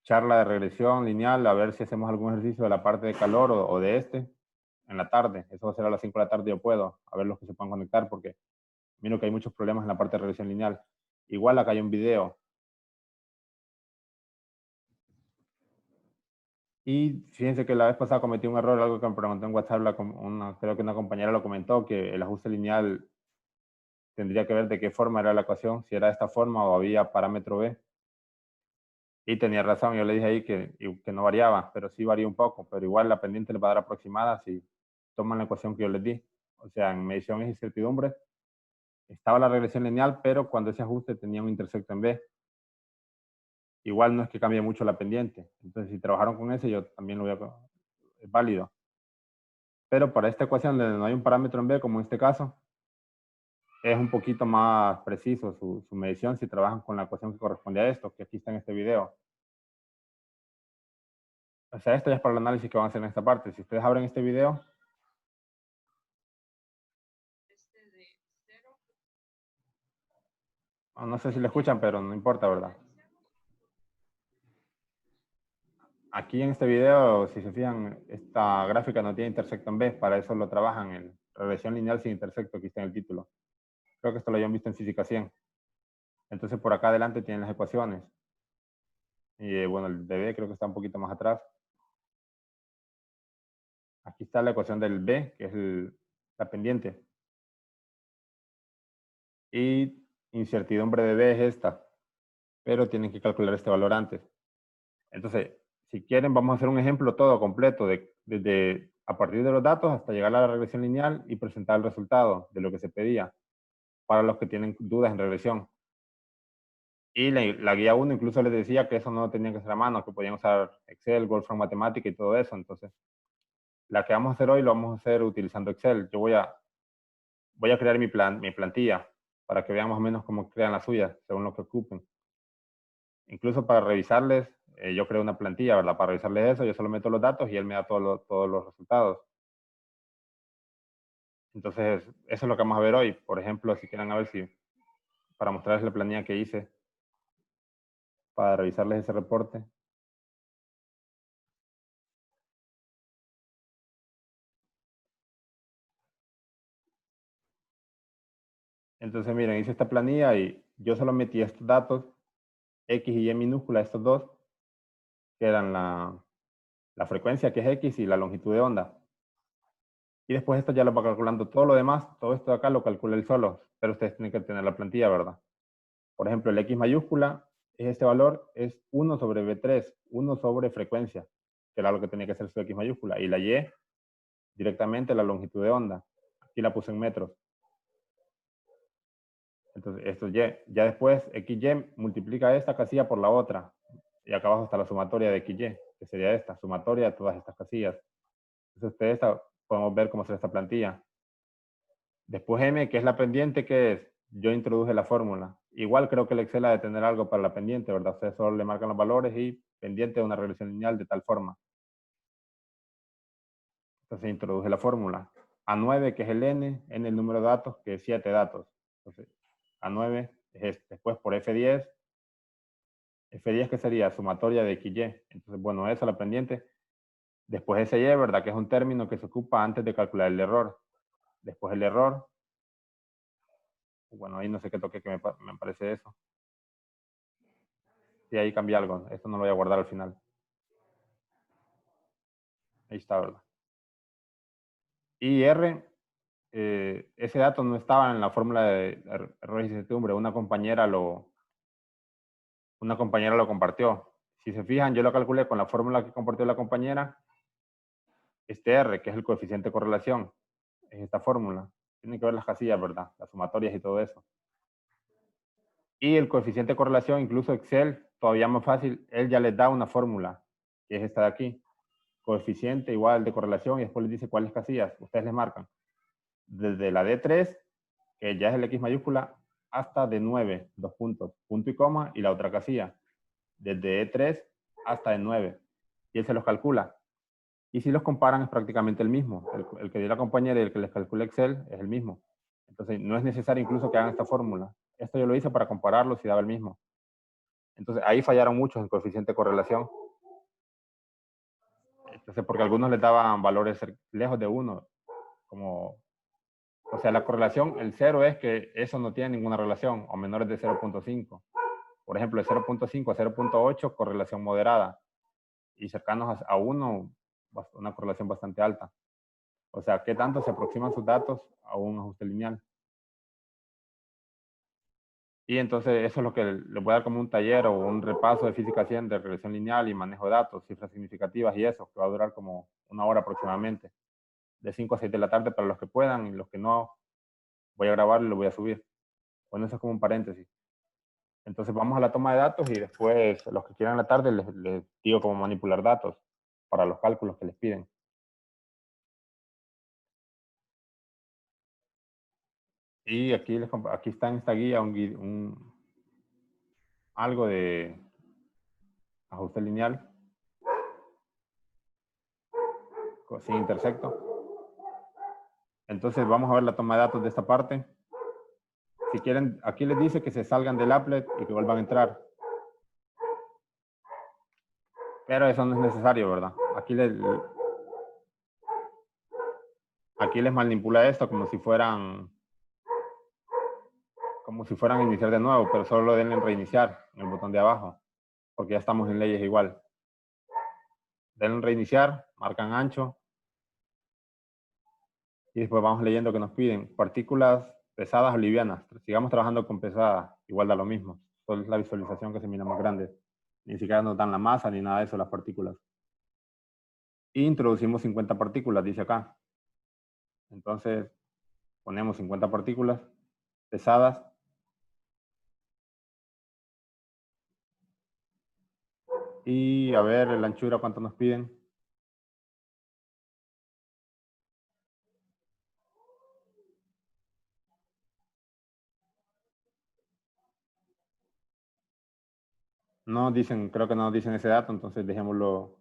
[SPEAKER 1] charla de regresión lineal, a ver si hacemos algún ejercicio de la parte de calor o de en la tarde. Eso va a ser a las 5 de la tarde, yo puedo, a ver los que se puedan conectar, porque miro que hay muchos problemas en la parte de regresión lineal. Igual acá hay un video. Y fíjense que la vez pasada cometí un error, algo que me preguntó en WhatsApp, creo que una compañera lo comentó, que el ajuste lineal tendría que ver de qué forma era la ecuación, si era de esta forma o había parámetro B. Y tenía razón, yo le dije ahí que no variaba, pero sí varía un poco, pero igual la pendiente le va a dar aproximada si toman la ecuación que yo les di. O sea, en medición es incertidumbre, estaba la regresión lineal, pero cuando ese ajuste tenía un intersecto en B. Igual no es que cambie mucho la pendiente. Entonces, si trabajaron con ese, yo también lo voy a... Es válido. Pero para esta ecuación donde no hay un parámetro en B, como en este caso, es un poquito más preciso su medición si trabajan con la ecuación que corresponde a esto, que aquí está en este video. O sea, esto ya es para el análisis que van a hacer en esta parte. Si ustedes abren este video, no sé si lo escuchan, pero no importa, ¿verdad? Aquí en este video, si se fijan, esta gráfica no tiene intersecto en B, para eso lo trabajan en regresión lineal sin intersecto, aquí está en el título. Creo que esto lo habían visto en Física 100. Entonces por acá adelante tienen las ecuaciones. Y bueno, el de B creo que está un poquito más atrás. Aquí está la ecuación del B, que es la pendiente. Y incertidumbre de B es esta. Pero tienen que calcular este valor antes. Entonces, si quieren, vamos a hacer un ejemplo todo completo, desde a partir de los datos hasta llegar a la regresión lineal y presentar el resultado de lo que se pedía para los que tienen dudas en regresión. Y la guía 1 incluso les decía que eso no tenían que hacer a mano, que podían usar Excel, Wolfram Matemática y todo eso. Entonces, la que vamos a hacer hoy lo vamos a hacer utilizando Excel. Yo voy a crear mi plantilla para que vean más o menos cómo crean la suya, según lo que ocupen. Incluso para revisarles, yo creo una plantilla, ¿verdad? Para revisarles eso, yo solo meto los datos y él me da todos los resultados. Entonces, eso es lo que vamos a ver hoy. Por ejemplo, si quieren a ver si, para mostrarles la planilla que hice, para revisarles ese reporte. Entonces, miren, hice esta planilla y yo solo metí estos datos, X y Y minúscula, estos dos, que eran la frecuencia, que es X, y la longitud de onda. Y después esto ya lo va calculando todo lo demás, todo esto de acá lo calcula él solo, pero ustedes tienen que tener la plantilla, ¿verdad? Por ejemplo, el X mayúscula, este valor es 1 sobre B3, 1 sobre frecuencia, que era lo que tenía que ser su X mayúscula. Y la Y, directamente la longitud de onda. Aquí la puse en metros. Entonces, esto Y. Ya después, XY multiplica esta casilla por la otra. Y acá abajo está la sumatoria de XY. que sería esta, sumatoria de todas estas casillas. Entonces ustedes podemos ver cómo será esta plantilla. Después M, que es la pendiente, que es, yo introduje la fórmula. Igual creo que el Excel ha de tener algo para la pendiente, ¿verdad? Ustedes solo le marcan los valores y pendiente de una regresión lineal de tal forma. Entonces introduje la fórmula. A9, que es el N el número de datos, que es 7 datos. Entonces, A9 es este. Después por F10, F10 que sería sumatoria de XY. Entonces, bueno, eso la pendiente. Después SY, ¿verdad? Que es un término que se ocupa antes de calcular el error. Después el error. Bueno, ahí no sé qué toque que me parece eso. Sí, ahí cambié algo. Esto no lo voy a guardar al final. Ahí está, ¿verdad? Y R, ese dato no estaba en la fórmula de errores y incertidumbre. Una compañera lo compartió. Si se fijan, yo lo calculé con la fórmula que compartió la compañera. Este R, que es el coeficiente de correlación, es esta fórmula. Tienen que ver las casillas, ¿verdad? Las sumatorias y todo eso. Y el coeficiente de correlación, incluso Excel, todavía más fácil, él ya les da una fórmula, que es esta de aquí. Coeficiente igual de correlación, y después les dice cuáles casillas. Ustedes les marcan. Desde la D3, que ya es el X mayúscula, hasta D9, 2 puntos, punto y coma, y la otra casilla. Desde E3 hasta E9. Y él se los calcula. Y si los comparan es prácticamente el mismo. El que dio la compañera y el que les calcula Excel es el mismo. Entonces no es necesario incluso que hagan esta fórmula. Esto yo lo hice para compararlos y daba el mismo. Entonces ahí fallaron muchos en coeficiente de correlación. Entonces porque algunos les daban valores lejos de 1. Como, o sea, la correlación, el 0 es que eso no tiene ninguna relación, o menores de 0.5. Por ejemplo, de 0.5 a 0.8, correlación moderada. Y cercanos a 1, una correlación bastante alta. O sea, ¿qué tanto se aproximan sus datos a un ajuste lineal? Y entonces eso es lo que les voy a dar como un taller o un repaso de física 100 de regresión lineal y manejo de datos, cifras significativas y eso, que va a durar como 1 hora aproximadamente. De 5 a 6 de la tarde para los que puedan, y los que no, voy a grabarlo y lo voy a subir. Bueno, eso es como un paréntesis. Entonces vamos a la toma de datos y después los que quieran en la tarde les digo cómo manipular datos para los cálculos que les piden. Y aquí está en esta guía algo de ajuste lineal sin intersecto. Entonces vamos a ver la toma de datos de esta parte. Si quieren, aquí les dice que se salgan del applet y que vuelvan a entrar. Pero eso no es necesario, ¿verdad? Aquí les manipula esto como si fueran a iniciar de nuevo, pero solo denle en reiniciar en el botón de abajo, porque ya estamos en leyes igual. Denle en reiniciar, marcan ancho, y después vamos leyendo que nos piden partículas pesadas o livianas. Sigamos trabajando con pesadas, igual da lo mismo. Solo es la visualización que se mira más grande. Ni siquiera nos dan la masa ni nada de eso, las partículas. E introducimos 50 partículas, dice acá. Entonces, ponemos 50 partículas pesadas. Y a ver, la anchura, ¿cuánto nos piden? No dicen, creo que no dicen ese dato, entonces dejémoslo.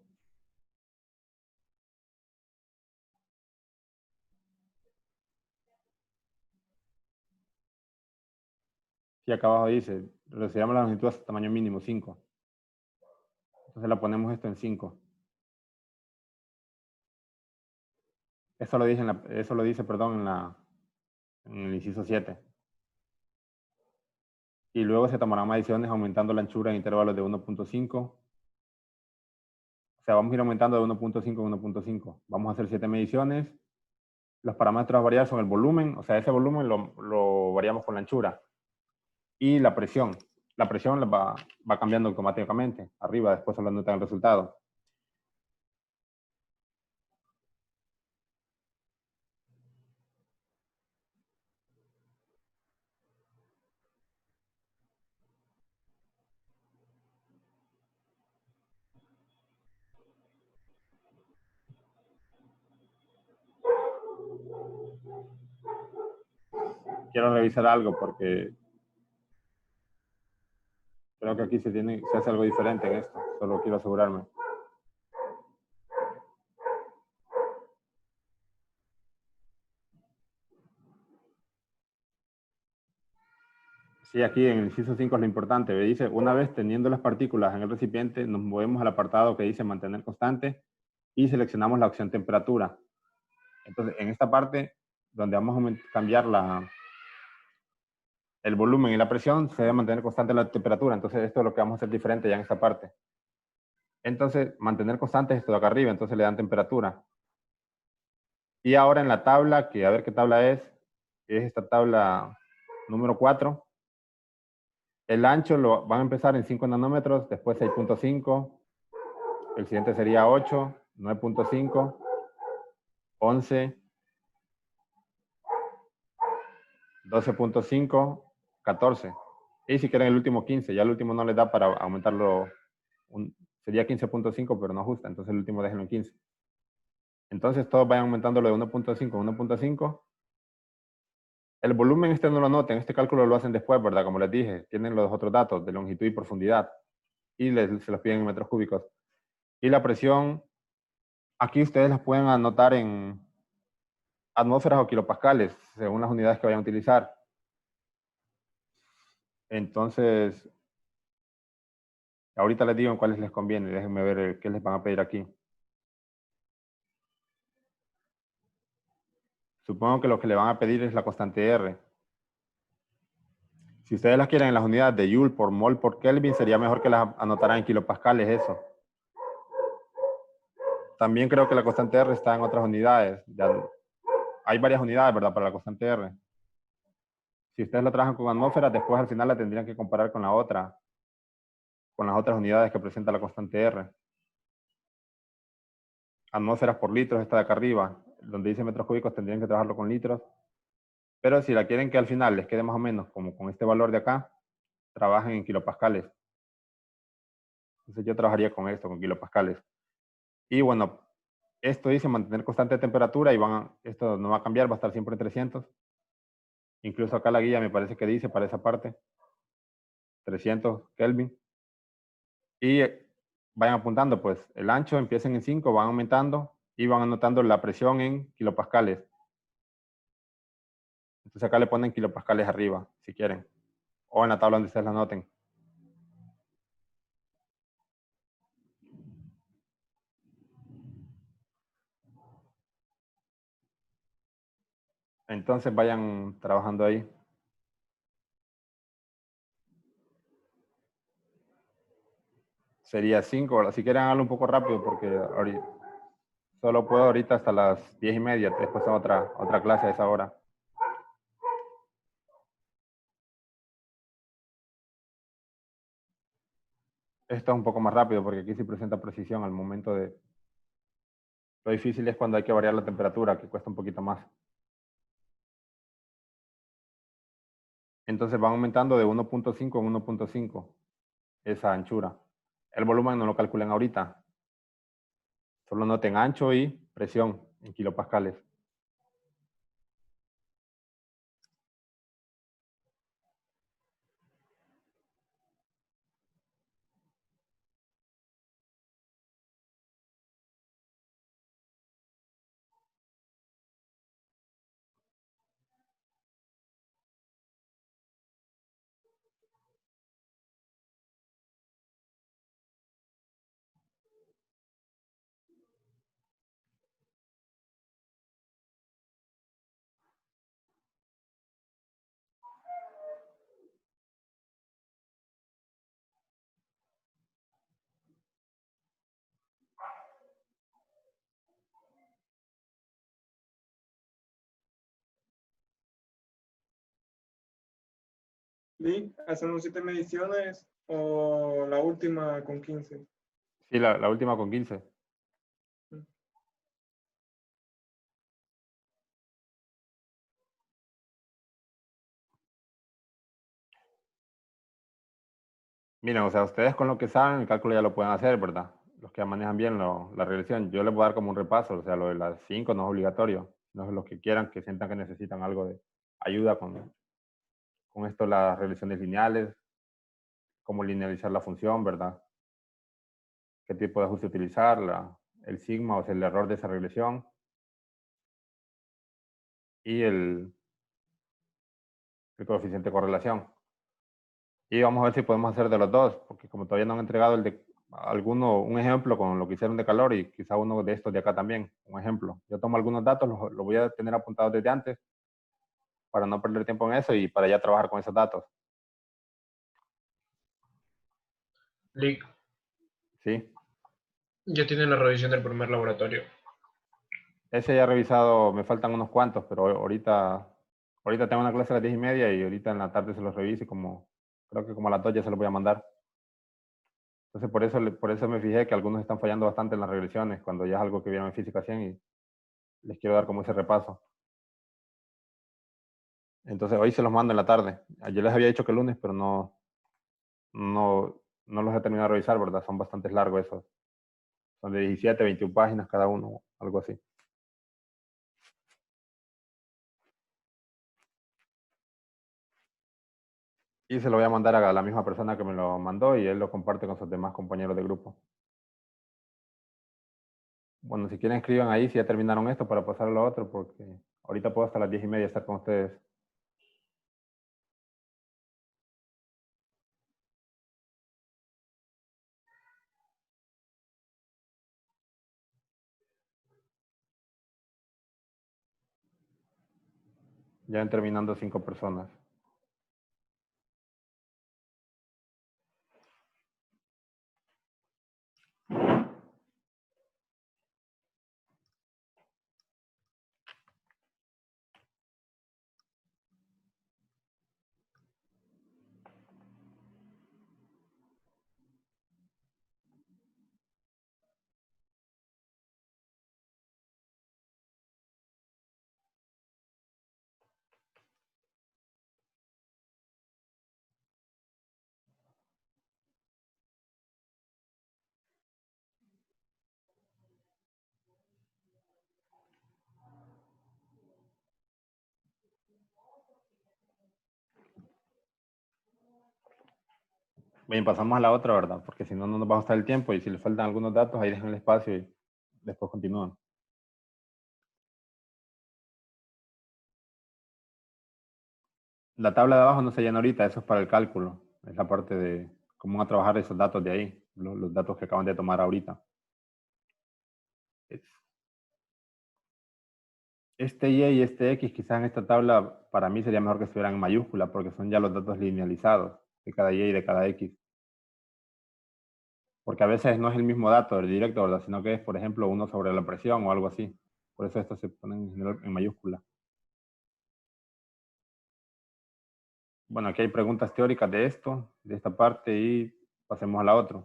[SPEAKER 1] Sí, acá abajo dice, reduciremos la longitud hasta tamaño mínimo, 5. Entonces la ponemos esto en 5. Eso lo dice, perdón, en el inciso 7. Y luego se tomarán mediciones aumentando la anchura en intervalos de 1.5. O sea, vamos a ir aumentando de 1.5 a 1.5. Vamos a hacer 7 mediciones. Los parámetros a variar son el volumen, o sea, ese volumen lo variamos con la anchura. Y la presión. La presión va cambiando automáticamente. Arriba, después solo notan el resultado. quiero revisar algo porque creo que aquí se hace algo diferente en esto. Solo quiero asegurarme. Sí, aquí en el inciso 5 es lo importante. Me dice, una vez teniendo las partículas en el recipiente, nos movemos al apartado que dice mantener constante y seleccionamos la opción temperatura. Entonces, en esta parte, donde vamos a cambiar el volumen y la presión, se debe mantener constante la temperatura. Entonces, esto es lo que vamos a hacer diferente ya en esta parte. Entonces, mantener constante es esto de acá arriba, entonces le dan temperatura. Y ahora en la tabla, que a ver qué tabla es esta tabla número 4. El ancho lo van a empezar en 5 nanómetros, después 6.5, el siguiente sería 8, 9.5, 11, 12.5, 14. Y si quieren el último 15, ya el último no les da para aumentarlo, sería 15.5, pero no ajusta, entonces el último déjenlo en 15. Entonces todos vayan aumentándolo de 1.5 a 1.5. El volumen este no lo noten, este cálculo lo hacen después, ¿verdad? Como les dije, tienen los otros datos de longitud y profundidad y se los piden en metros cúbicos. Y la presión, aquí ustedes las pueden anotar en atmósferas o kilopascales, según las unidades que vayan a utilizar. Entonces, ahorita les digo en cuáles les conviene, déjenme ver qué les van a pedir aquí. Supongo que lo que le van a pedir es la constante R. Si ustedes las quieren en las unidades de Joule por mol por Kelvin, sería mejor que las anotaran en kilopascales eso. También creo que la constante R está en otras unidades. Hay varias unidades, ¿verdad? Para la constante R. Si ustedes la trabajan con atmósferas, después al final la tendrían que comparar con la otra, con las otras unidades que presenta la constante R. Atmósferas por litros está de acá arriba. Donde dice metros cúbicos tendrían que trabajarlo con litros. Pero si la quieren que al final les quede más o menos como con este valor de acá, trabajen en kilopascales. Entonces yo trabajaría con esto, con kilopascales. Y bueno, esto dice mantener constante temperatura y esto no va a cambiar, va a estar siempre en 300. Incluso acá la guía me parece que dice para esa parte 300 Kelvin. Y vayan apuntando, pues el ancho empiecen en 5, van aumentando y van anotando la presión en kilopascales. Entonces acá le ponen kilopascales arriba, si quieren. O en la tabla donde ustedes la anoten. Entonces vayan trabajando ahí. Sería 5, si quieren hacerlo un poco rápido porque solo puedo ahorita hasta las 10:30, después tengo otra clase a esa hora. Esto es un poco más rápido porque aquí sí presenta precisión al momento de... Lo difícil es cuando hay que variar la temperatura, que cuesta un poquito más. Entonces van aumentando de 1.5 en 1.5 esa anchura. El volumen no lo calculen ahorita. Solo noten ancho y presión en kilopascales.
[SPEAKER 4] Lee, ¿hacemos 7 mediciones o la última con 15?
[SPEAKER 1] Sí, la última con 15. Miren, o sea, ustedes con lo que saben, el cálculo ya lo pueden hacer, ¿verdad? Los que manejan bien la regresión. Yo les voy a dar como un repaso, o sea, lo de las 5 no es obligatorio. No es los que quieran, que sientan que necesitan algo de ayuda con con esto las regresiones lineales, cómo linealizar la función, ¿verdad? Qué tipo de ajuste utilizar, el sigma, o sea, el error de esa regresión. Y el coeficiente de correlación. Y vamos a ver si podemos hacer de los dos, porque como todavía no han entregado un ejemplo con lo que hicieron de calor y quizá uno de estos de acá también, un ejemplo. Yo tomo algunos datos, los voy a tener apuntados desde antes para no perder tiempo en eso y para ya trabajar con esos datos.
[SPEAKER 7] Lick,
[SPEAKER 1] ¿Sí?
[SPEAKER 7] ya tienen la revisión del primer laboratorio.
[SPEAKER 1] Ese ya he revisado, me faltan unos cuantos, pero ahorita tengo una clase a las 10:30 y ahorita en la tarde se los reviso y creo que como a las 2 ya se los voy a mandar. Entonces por eso me fijé que algunos están fallando bastante en las regresiones, cuando ya es algo que vieron en física 100 y les quiero dar como ese repaso. Entonces hoy se los mando en la tarde. Ayer les había dicho que el lunes, pero no los he terminado de revisar, ¿verdad? Son bastante largos esos. Son de 17, 21 páginas cada uno, algo así. Y se lo voy a mandar a la misma persona que me lo mandó y él lo comparte con sus demás compañeros de grupo. Bueno, si quieren escriban ahí si ya terminaron esto para pasar a lo otro, porque ahorita puedo hasta las 10:30 estar con ustedes. Ya han terminando 5 personas. Bien, pasamos a la otra, ¿verdad? Porque si no, no nos va a gustar el tiempo y si les faltan algunos datos, ahí dejan el espacio y después continúan. La tabla de abajo no se llena ahorita, eso es para el cálculo. Es la parte de cómo van a trabajar esos datos de ahí, los datos que acaban de tomar ahorita. Este Y y este X, quizás en esta tabla, para mí sería mejor que estuvieran en mayúscula, porque son ya los datos linealizados de cada Y y de cada X. Porque a veces no es el mismo dato directo, ¿verdad? Sino que es, por ejemplo, uno sobre la presión o algo así. Por eso estos se ponen en mayúscula. Bueno, aquí hay preguntas teóricas de esto, de esta parte, y pasemos a la otra.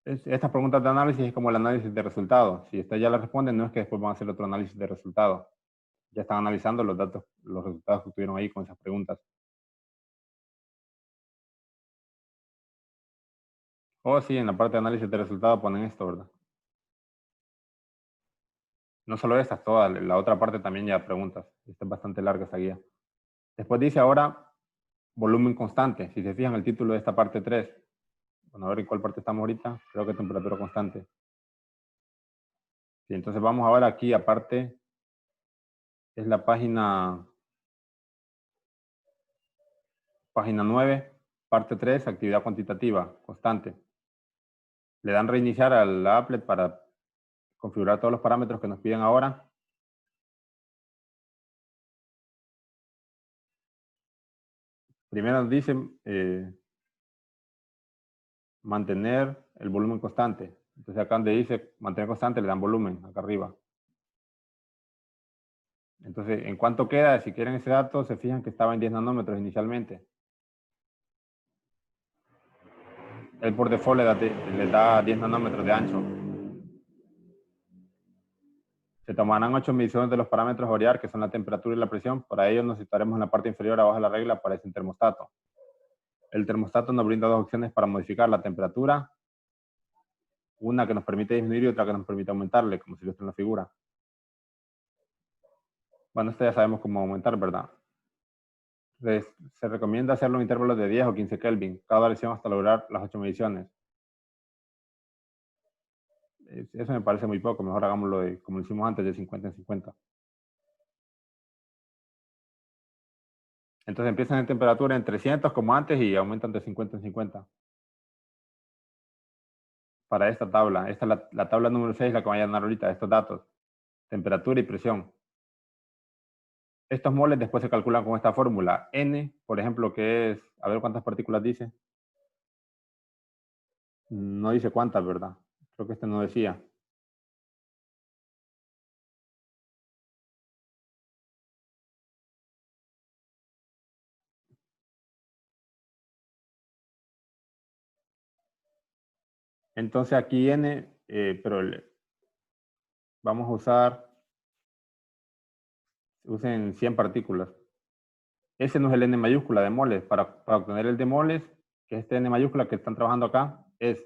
[SPEAKER 1] Estas preguntas de análisis es como el análisis de resultados. Si ustedes ya las responden, no es que después van a hacer otro análisis de resultados. Ya están analizando los datos, los resultados que tuvieron ahí con esas preguntas. Oh, sí, en la parte de análisis de resultados ponen esto, ¿verdad? No solo estas, todas, la otra parte también ya preguntas. Esta es bastante larga esa guía. Después dice ahora volumen constante. Si se fijan el título de esta parte 3. Bueno, a ver en cuál parte estamos ahorita. Creo que temperatura constante. Sí, entonces vamos ahora aquí, aparte, es la página 9, parte 3, actividad cuantitativa, constante. Le dan reiniciar a la applet para configurar todos los parámetros que nos piden ahora. Primero nos dicen mantener el volumen constante. Entonces acá donde dice mantener constante le dan volumen, acá arriba. Entonces, ¿en cuánto queda? Si quieren ese dato, se fijan que estaba en 10 nanómetros inicialmente. Él por default le da 10 nanómetros de ancho. Se tomarán 8 mediciones de los parámetros a variar, que son la temperatura y la presión. Para ello nos situaremos en la parte inferior abajo de la regla para ese termostato. El termostato nos brinda dos opciones para modificar la temperatura. Una que nos permite disminuir y otra que nos permite aumentarle, como se ilustra en la figura. Bueno, esto ya sabemos cómo aumentar, ¿verdad? Se recomienda hacerlo en intervalos de 10 o 15 Kelvin, cada variación hasta lograr las 8 mediciones. Eso me parece muy poco, mejor hagámoslo como lo hicimos antes, de 50 en 50. Entonces empiezan en temperatura en 300 como antes y aumentan de 50 en 50. Para esta tabla, esta es la tabla número 6, la que voy a llenar ahorita, estos datos. Temperatura y presión. Estos moles después se calculan con esta fórmula. N, por ejemplo, que es, a ver cuántas partículas dice. No dice cuántas, ¿verdad? Creo que este no decía. Entonces aquí N, pero vamos a usen 100 partículas. Ese no es el N mayúscula de moles. Para obtener el de moles, que es este N mayúscula que están trabajando acá, es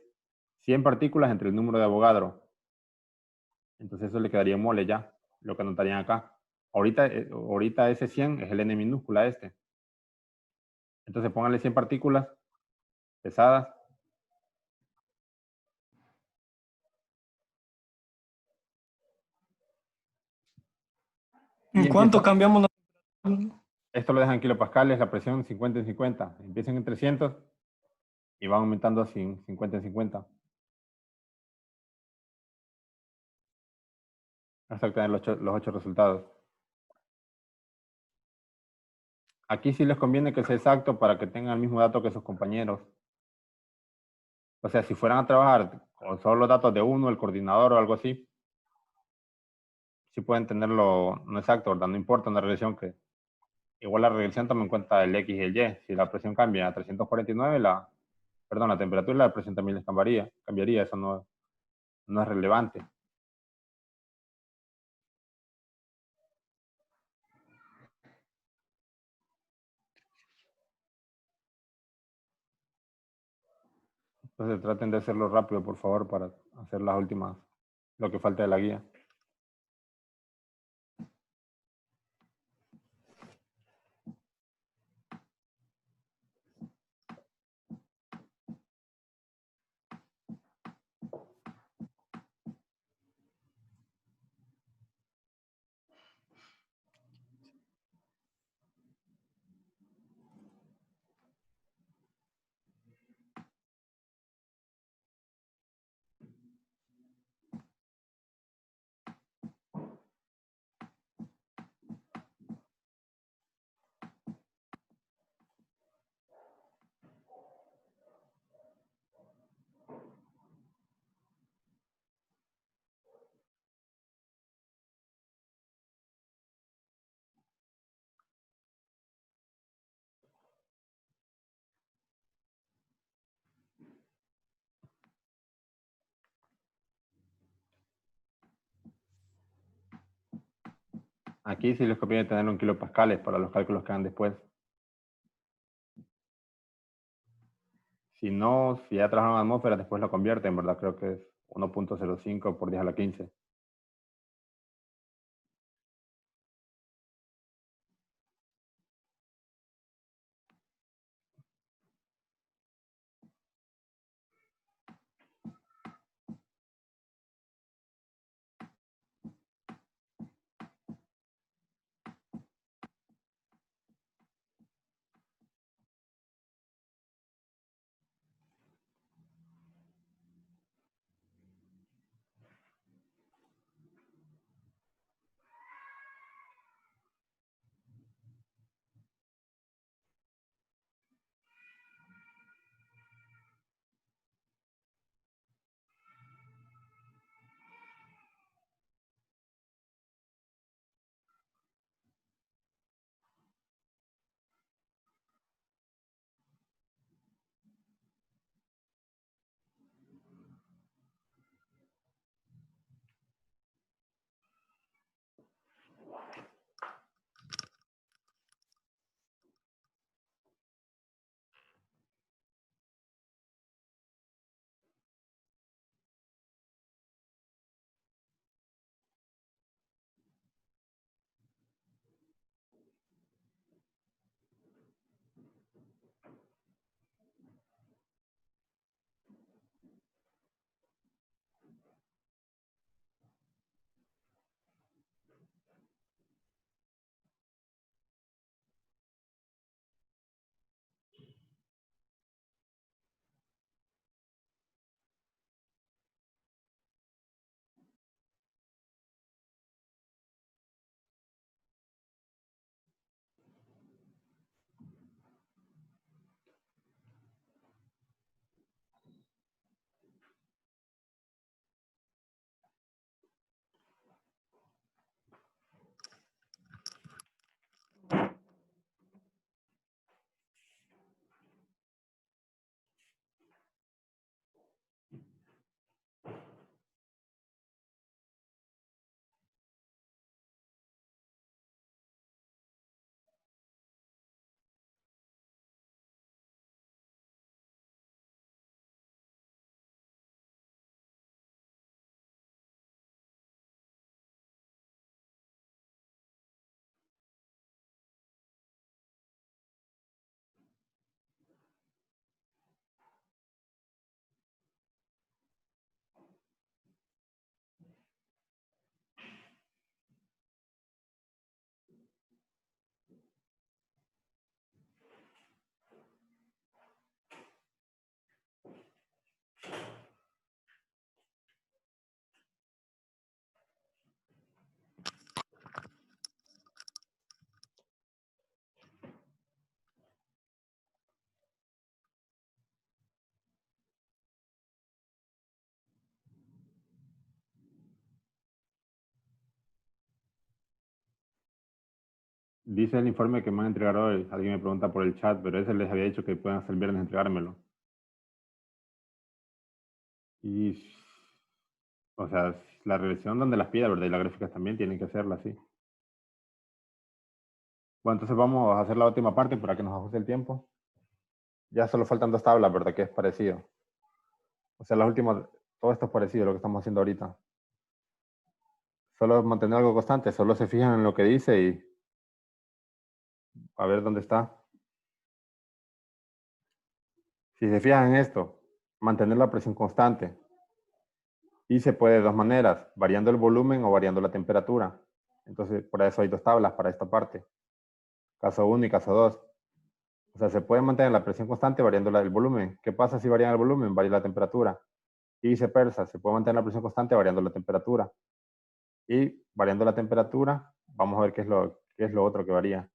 [SPEAKER 1] 100 partículas entre el número de Avogadro. Entonces eso le quedaría mole ya, lo que anotarían acá. Ahorita ese 100 es el N minúscula este. Entonces pónganle 100 partículas pesadas.
[SPEAKER 2] ¿En cuánto cambiamos la temperatura?
[SPEAKER 1] Esto lo dejan en kilopascales, la presión 50 en 50. Empiezan en 300 y van aumentando a 50 en 50. Hasta obtener los 8 resultados. Aquí sí les conviene que sea exacto para que tengan el mismo dato que sus compañeros. O sea, si fueran a trabajar con solo los datos de uno, el coordinador o algo así, sí pueden tenerlo no exacto, ¿verdad? No importa una regresión que... Igual la regresión toma en cuenta el X y el Y. Si la presión cambia a 349, la temperatura y la presión también les cambiaría. Eso no es relevante. Entonces traten de hacerlo rápido, por favor, para hacer las últimas, lo que falta de la guía. Aquí sí les conviene tenerlo en kilopascales para los cálculos que hagan después. Si no, si ya trabajan en atmósfera, después lo convierten, ¿verdad? Creo que es 1.05 por 10 a la 15. Dice el informe que me van a entregar hoy. Alguien me pregunta por el chat, pero ese les había dicho que pueden hasta el viernes entregármelo. Y, o sea, la regresión donde las pida, ¿verdad? Y las gráficas también tienen que hacerla así. Bueno, entonces vamos a hacer la última parte para que nos ajuste el tiempo. Ya solo faltan 2 tablas, ¿verdad? Que es parecido. O sea, las últimas, todo esto es parecido a lo que estamos haciendo ahorita. Solo mantener algo constante, solo se fijan en lo que dice y a ver dónde está. Si se fijan en esto, mantener la presión constante. Y se puede de 2 maneras, variando el volumen o variando la temperatura. Entonces, por eso hay 2 tablas para esta parte. Caso 1 y caso 2. O sea, se puede mantener la presión constante variando el volumen. ¿Qué pasa si varía el volumen? Varía la temperatura. Y viceversa, se puede mantener la presión constante variando la temperatura. Y variando la temperatura, vamos a ver qué es lo otro que varía.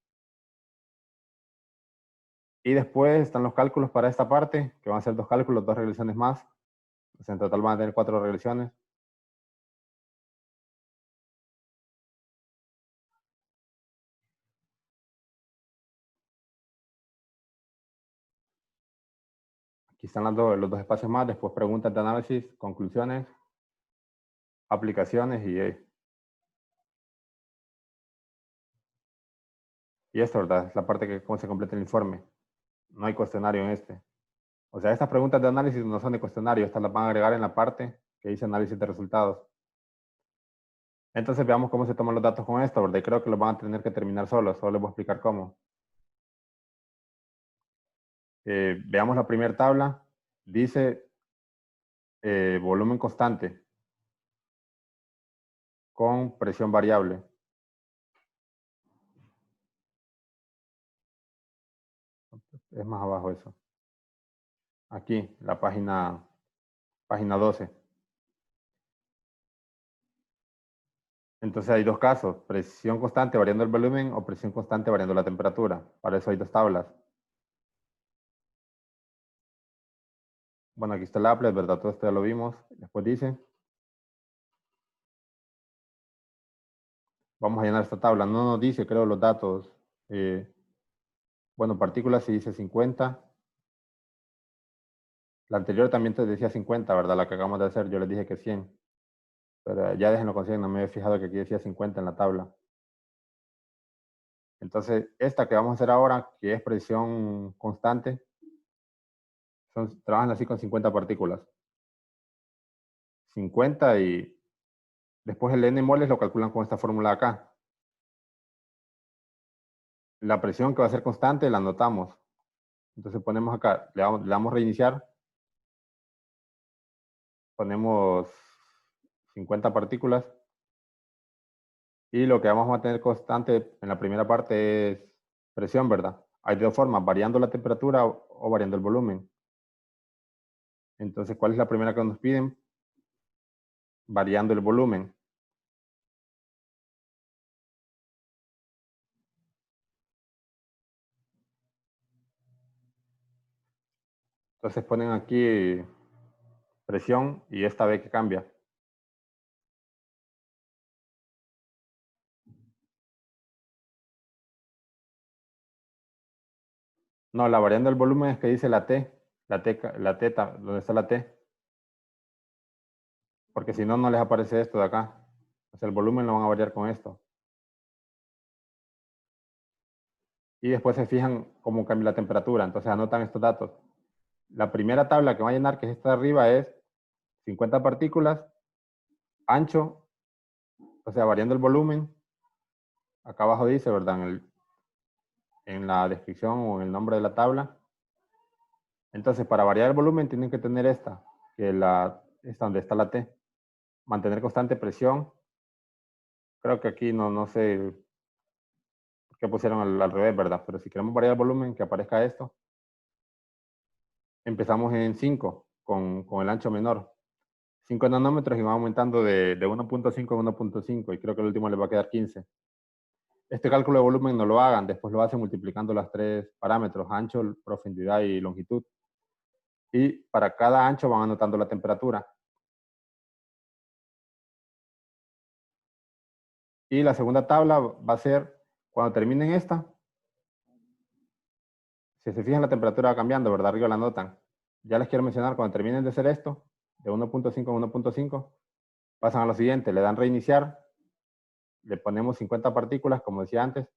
[SPEAKER 1] Y después están los cálculos para esta parte, que van a ser 2 cálculos, 2 regresiones más. O sea, en total van a tener 4 regresiones. Aquí están los 2 espacios más, después preguntas de análisis, conclusiones, aplicaciones y esto, ¿verdad? Es la parte que cómo se completa el informe. No hay cuestionario en este. O sea, estas preguntas de análisis no son de cuestionario, estas las van a agregar en la parte que dice análisis de resultados. Entonces veamos cómo se toman los datos con esto, ¿verdad? Y creo que los van a tener que terminar solos, solo les voy a explicar cómo. Veamos la primera tabla. Dice volumen constante con presión variable. Es más abajo eso. Aquí, la página 12. Entonces hay 2 casos, presión constante variando el volumen o presión constante variando la temperatura. Para eso hay 2 tablas. Bueno, aquí está el applet, ¿verdad? Todo esto ya lo vimos. Después dice, vamos a llenar esta tabla. No nos dice, creo, los datos. Bueno, partículas sí dice 50. La anterior también te decía 50, ¿verdad? La que acabamos de hacer, yo les dije que 100. Pero ya déjenlo consigo, no me he fijado que aquí decía 50 en la tabla. Entonces, esta que vamos a hacer ahora, que es presión constante, trabajan así con 50 partículas. 50 y después el N moles lo calculan con esta fórmula de acá. La presión que va a ser constante la anotamos. Entonces ponemos acá, le damos reiniciar. Ponemos 50 partículas. Y lo que vamos a mantener constante en la primera parte es presión, ¿verdad? Hay 2 formas, variando la temperatura o variando el volumen. Entonces, ¿cuál es la primera que nos piden? Variando el volumen. Entonces ponen aquí presión y esta vez que cambia. No, la variando el volumen es que dice la T, ¿dónde está la T? Porque si no, no les aparece esto de acá. O sea, el volumen lo van a variar con esto. Y después se fijan cómo cambia la temperatura. Entonces anotan estos datos. La primera tabla que va a llenar, que es esta de arriba, es 50 partículas, ancho, o sea, variando el volumen. Acá abajo dice, ¿verdad? En la descripción o en el nombre de la tabla. Entonces, para variar el volumen tienen que tener esta, que esta donde está la T. Mantener constante presión. Creo que aquí no sé por qué pusieron al revés, ¿verdad? Pero si queremos variar el volumen, que aparezca esto. Empezamos en 5, con el ancho menor. 5 nanómetros y va aumentando de 1.5 a 1.5 y creo que el último le va a quedar 15. Este cálculo de volumen no lo hagan, después lo hacen multiplicando los 3 parámetros, ancho, profundidad y longitud. Y para cada ancho van anotando la temperatura. Y la segunda tabla va a ser Cuando terminen esta, si se fijan la temperatura va cambiando, ¿verdad? Arriba la notan. Ya les quiero mencionar, cuando terminen de hacer esto, de 1.5 a 1.5, pasan a lo siguiente, le dan reiniciar, le ponemos 50 partículas, como decía antes,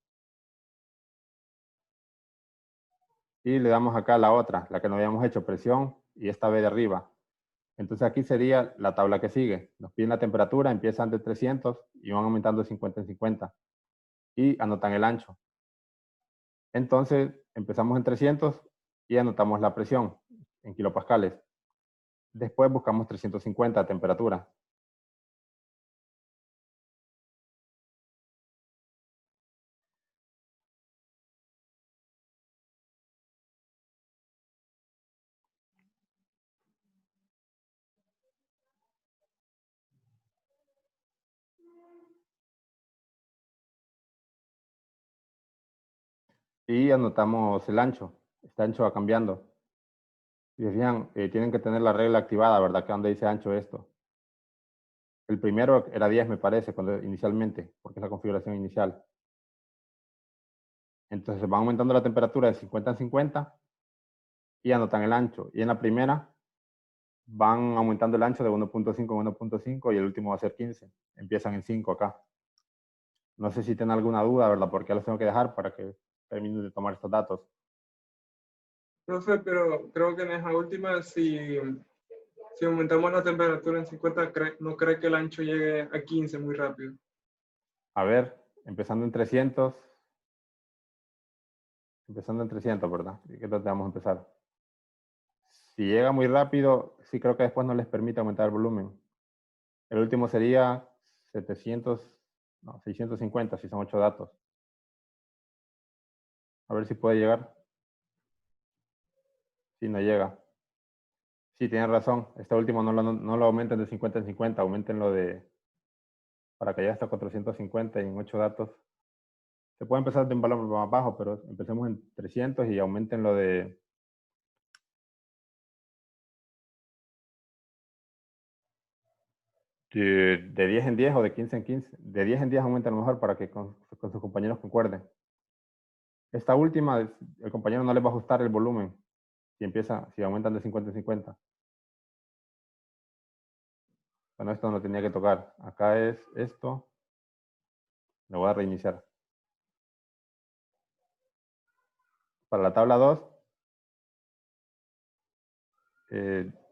[SPEAKER 1] y le damos acá la otra, la que no habíamos hecho, presión, y esta B de arriba. Entonces aquí sería la tabla que sigue. Nos piden la temperatura, empiezan de 300 y van aumentando de 50 en 50. Y anotan el ancho. Entonces empezamos en 300 y anotamos la presión en kilopascales. Después buscamos 350 de temperatura. Y anotamos el ancho. Este ancho va cambiando. Si se fijan, tienen que tener la regla activada, ¿verdad? Que donde dice ancho esto. El primero era 10, me parece, inicialmente, porque es la configuración inicial. Entonces van aumentando la temperatura de 50 en 50 y anotan el ancho. Y en la primera van aumentando el ancho de 1.5 en 1.5 y el último va a ser 15. Empiezan en 5 acá. No sé si tienen alguna duda, ¿verdad? Porque ya los tengo que dejar para que terminen de tomar estos datos.
[SPEAKER 4] Profe, pero creo que en esa última, si aumentamos la temperatura en 50, no cree que el ancho llegue a 15 muy rápido.
[SPEAKER 1] A ver, empezando en 300. Empezando en 300, ¿verdad? ¿Y qué tal vamos a empezar? Si llega muy rápido, sí creo que después no les permite aumentar el volumen. El último sería 700, no, 650 si son 8 datos. A ver si puede llegar. Sí, no llega. Sí, tienen razón. Este último no lo aumenten de 50 en 50, aumentenlo para que llegue hasta 450 en 8 datos. Se puede empezar de un valor más bajo, pero empecemos en 300 y aumentenlo de 10 en 10 o de 15 en 15. De 10 en 10 aumenten mejor para que con sus compañeros concuerden. Esta última, el compañero no les va a ajustar el volumen si aumentan de 50 en 50. Bueno, esto no tenía que tocar. Acá es esto. Lo voy a reiniciar. Para la tabla 2,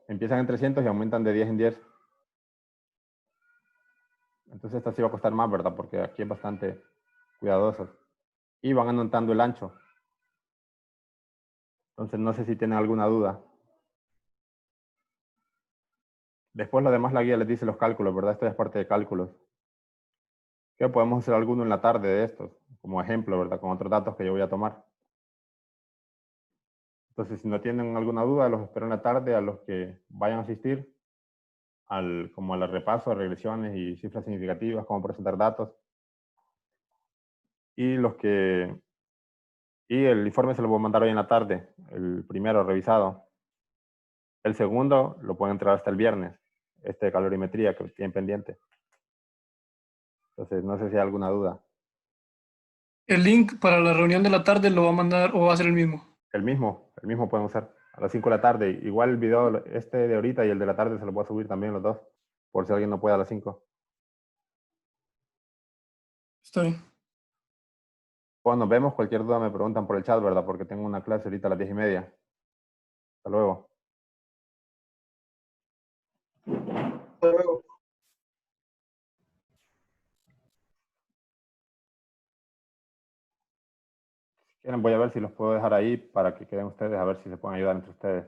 [SPEAKER 1] empiezan en 300 y aumentan de 10 en 10. Entonces esta sí va a costar más, ¿verdad? Porque aquí es bastante cuidadoso. Y van anotando el ancho. Entonces no sé si tienen alguna duda. Después lo demás la guía les dice los cálculos, ¿verdad? Esto es parte de cálculos. Que podemos hacer alguno en la tarde de estos, como ejemplo, ¿verdad? Con otros datos que yo voy a tomar. Entonces, si no tienen alguna duda, los espero en la tarde a los que vayan a asistir, como al repaso de regresiones y cifras significativas, cómo presentar datos. Y el informe se lo voy a mandar hoy en la tarde, el primero revisado. El segundo lo pueden entregar hasta el viernes, este de calorimetría que tienen pendiente. Entonces, no sé si hay alguna duda.
[SPEAKER 2] El link para la reunión de la tarde lo va a mandar o va a ser el mismo.
[SPEAKER 1] El mismo podemos usar a las 5 de la tarde. Igual el video este de ahorita y el de la tarde se lo voy a subir también los dos, por si alguien no puede a las 5.
[SPEAKER 2] Está bien.
[SPEAKER 1] Cuando nos vemos, cualquier duda me preguntan por el chat, ¿verdad? Porque tengo una clase ahorita a las 10:30. Hasta luego.
[SPEAKER 4] Hasta luego.
[SPEAKER 1] Si quieren, voy a ver si los puedo dejar ahí para que queden ustedes, a ver si se pueden ayudar entre ustedes.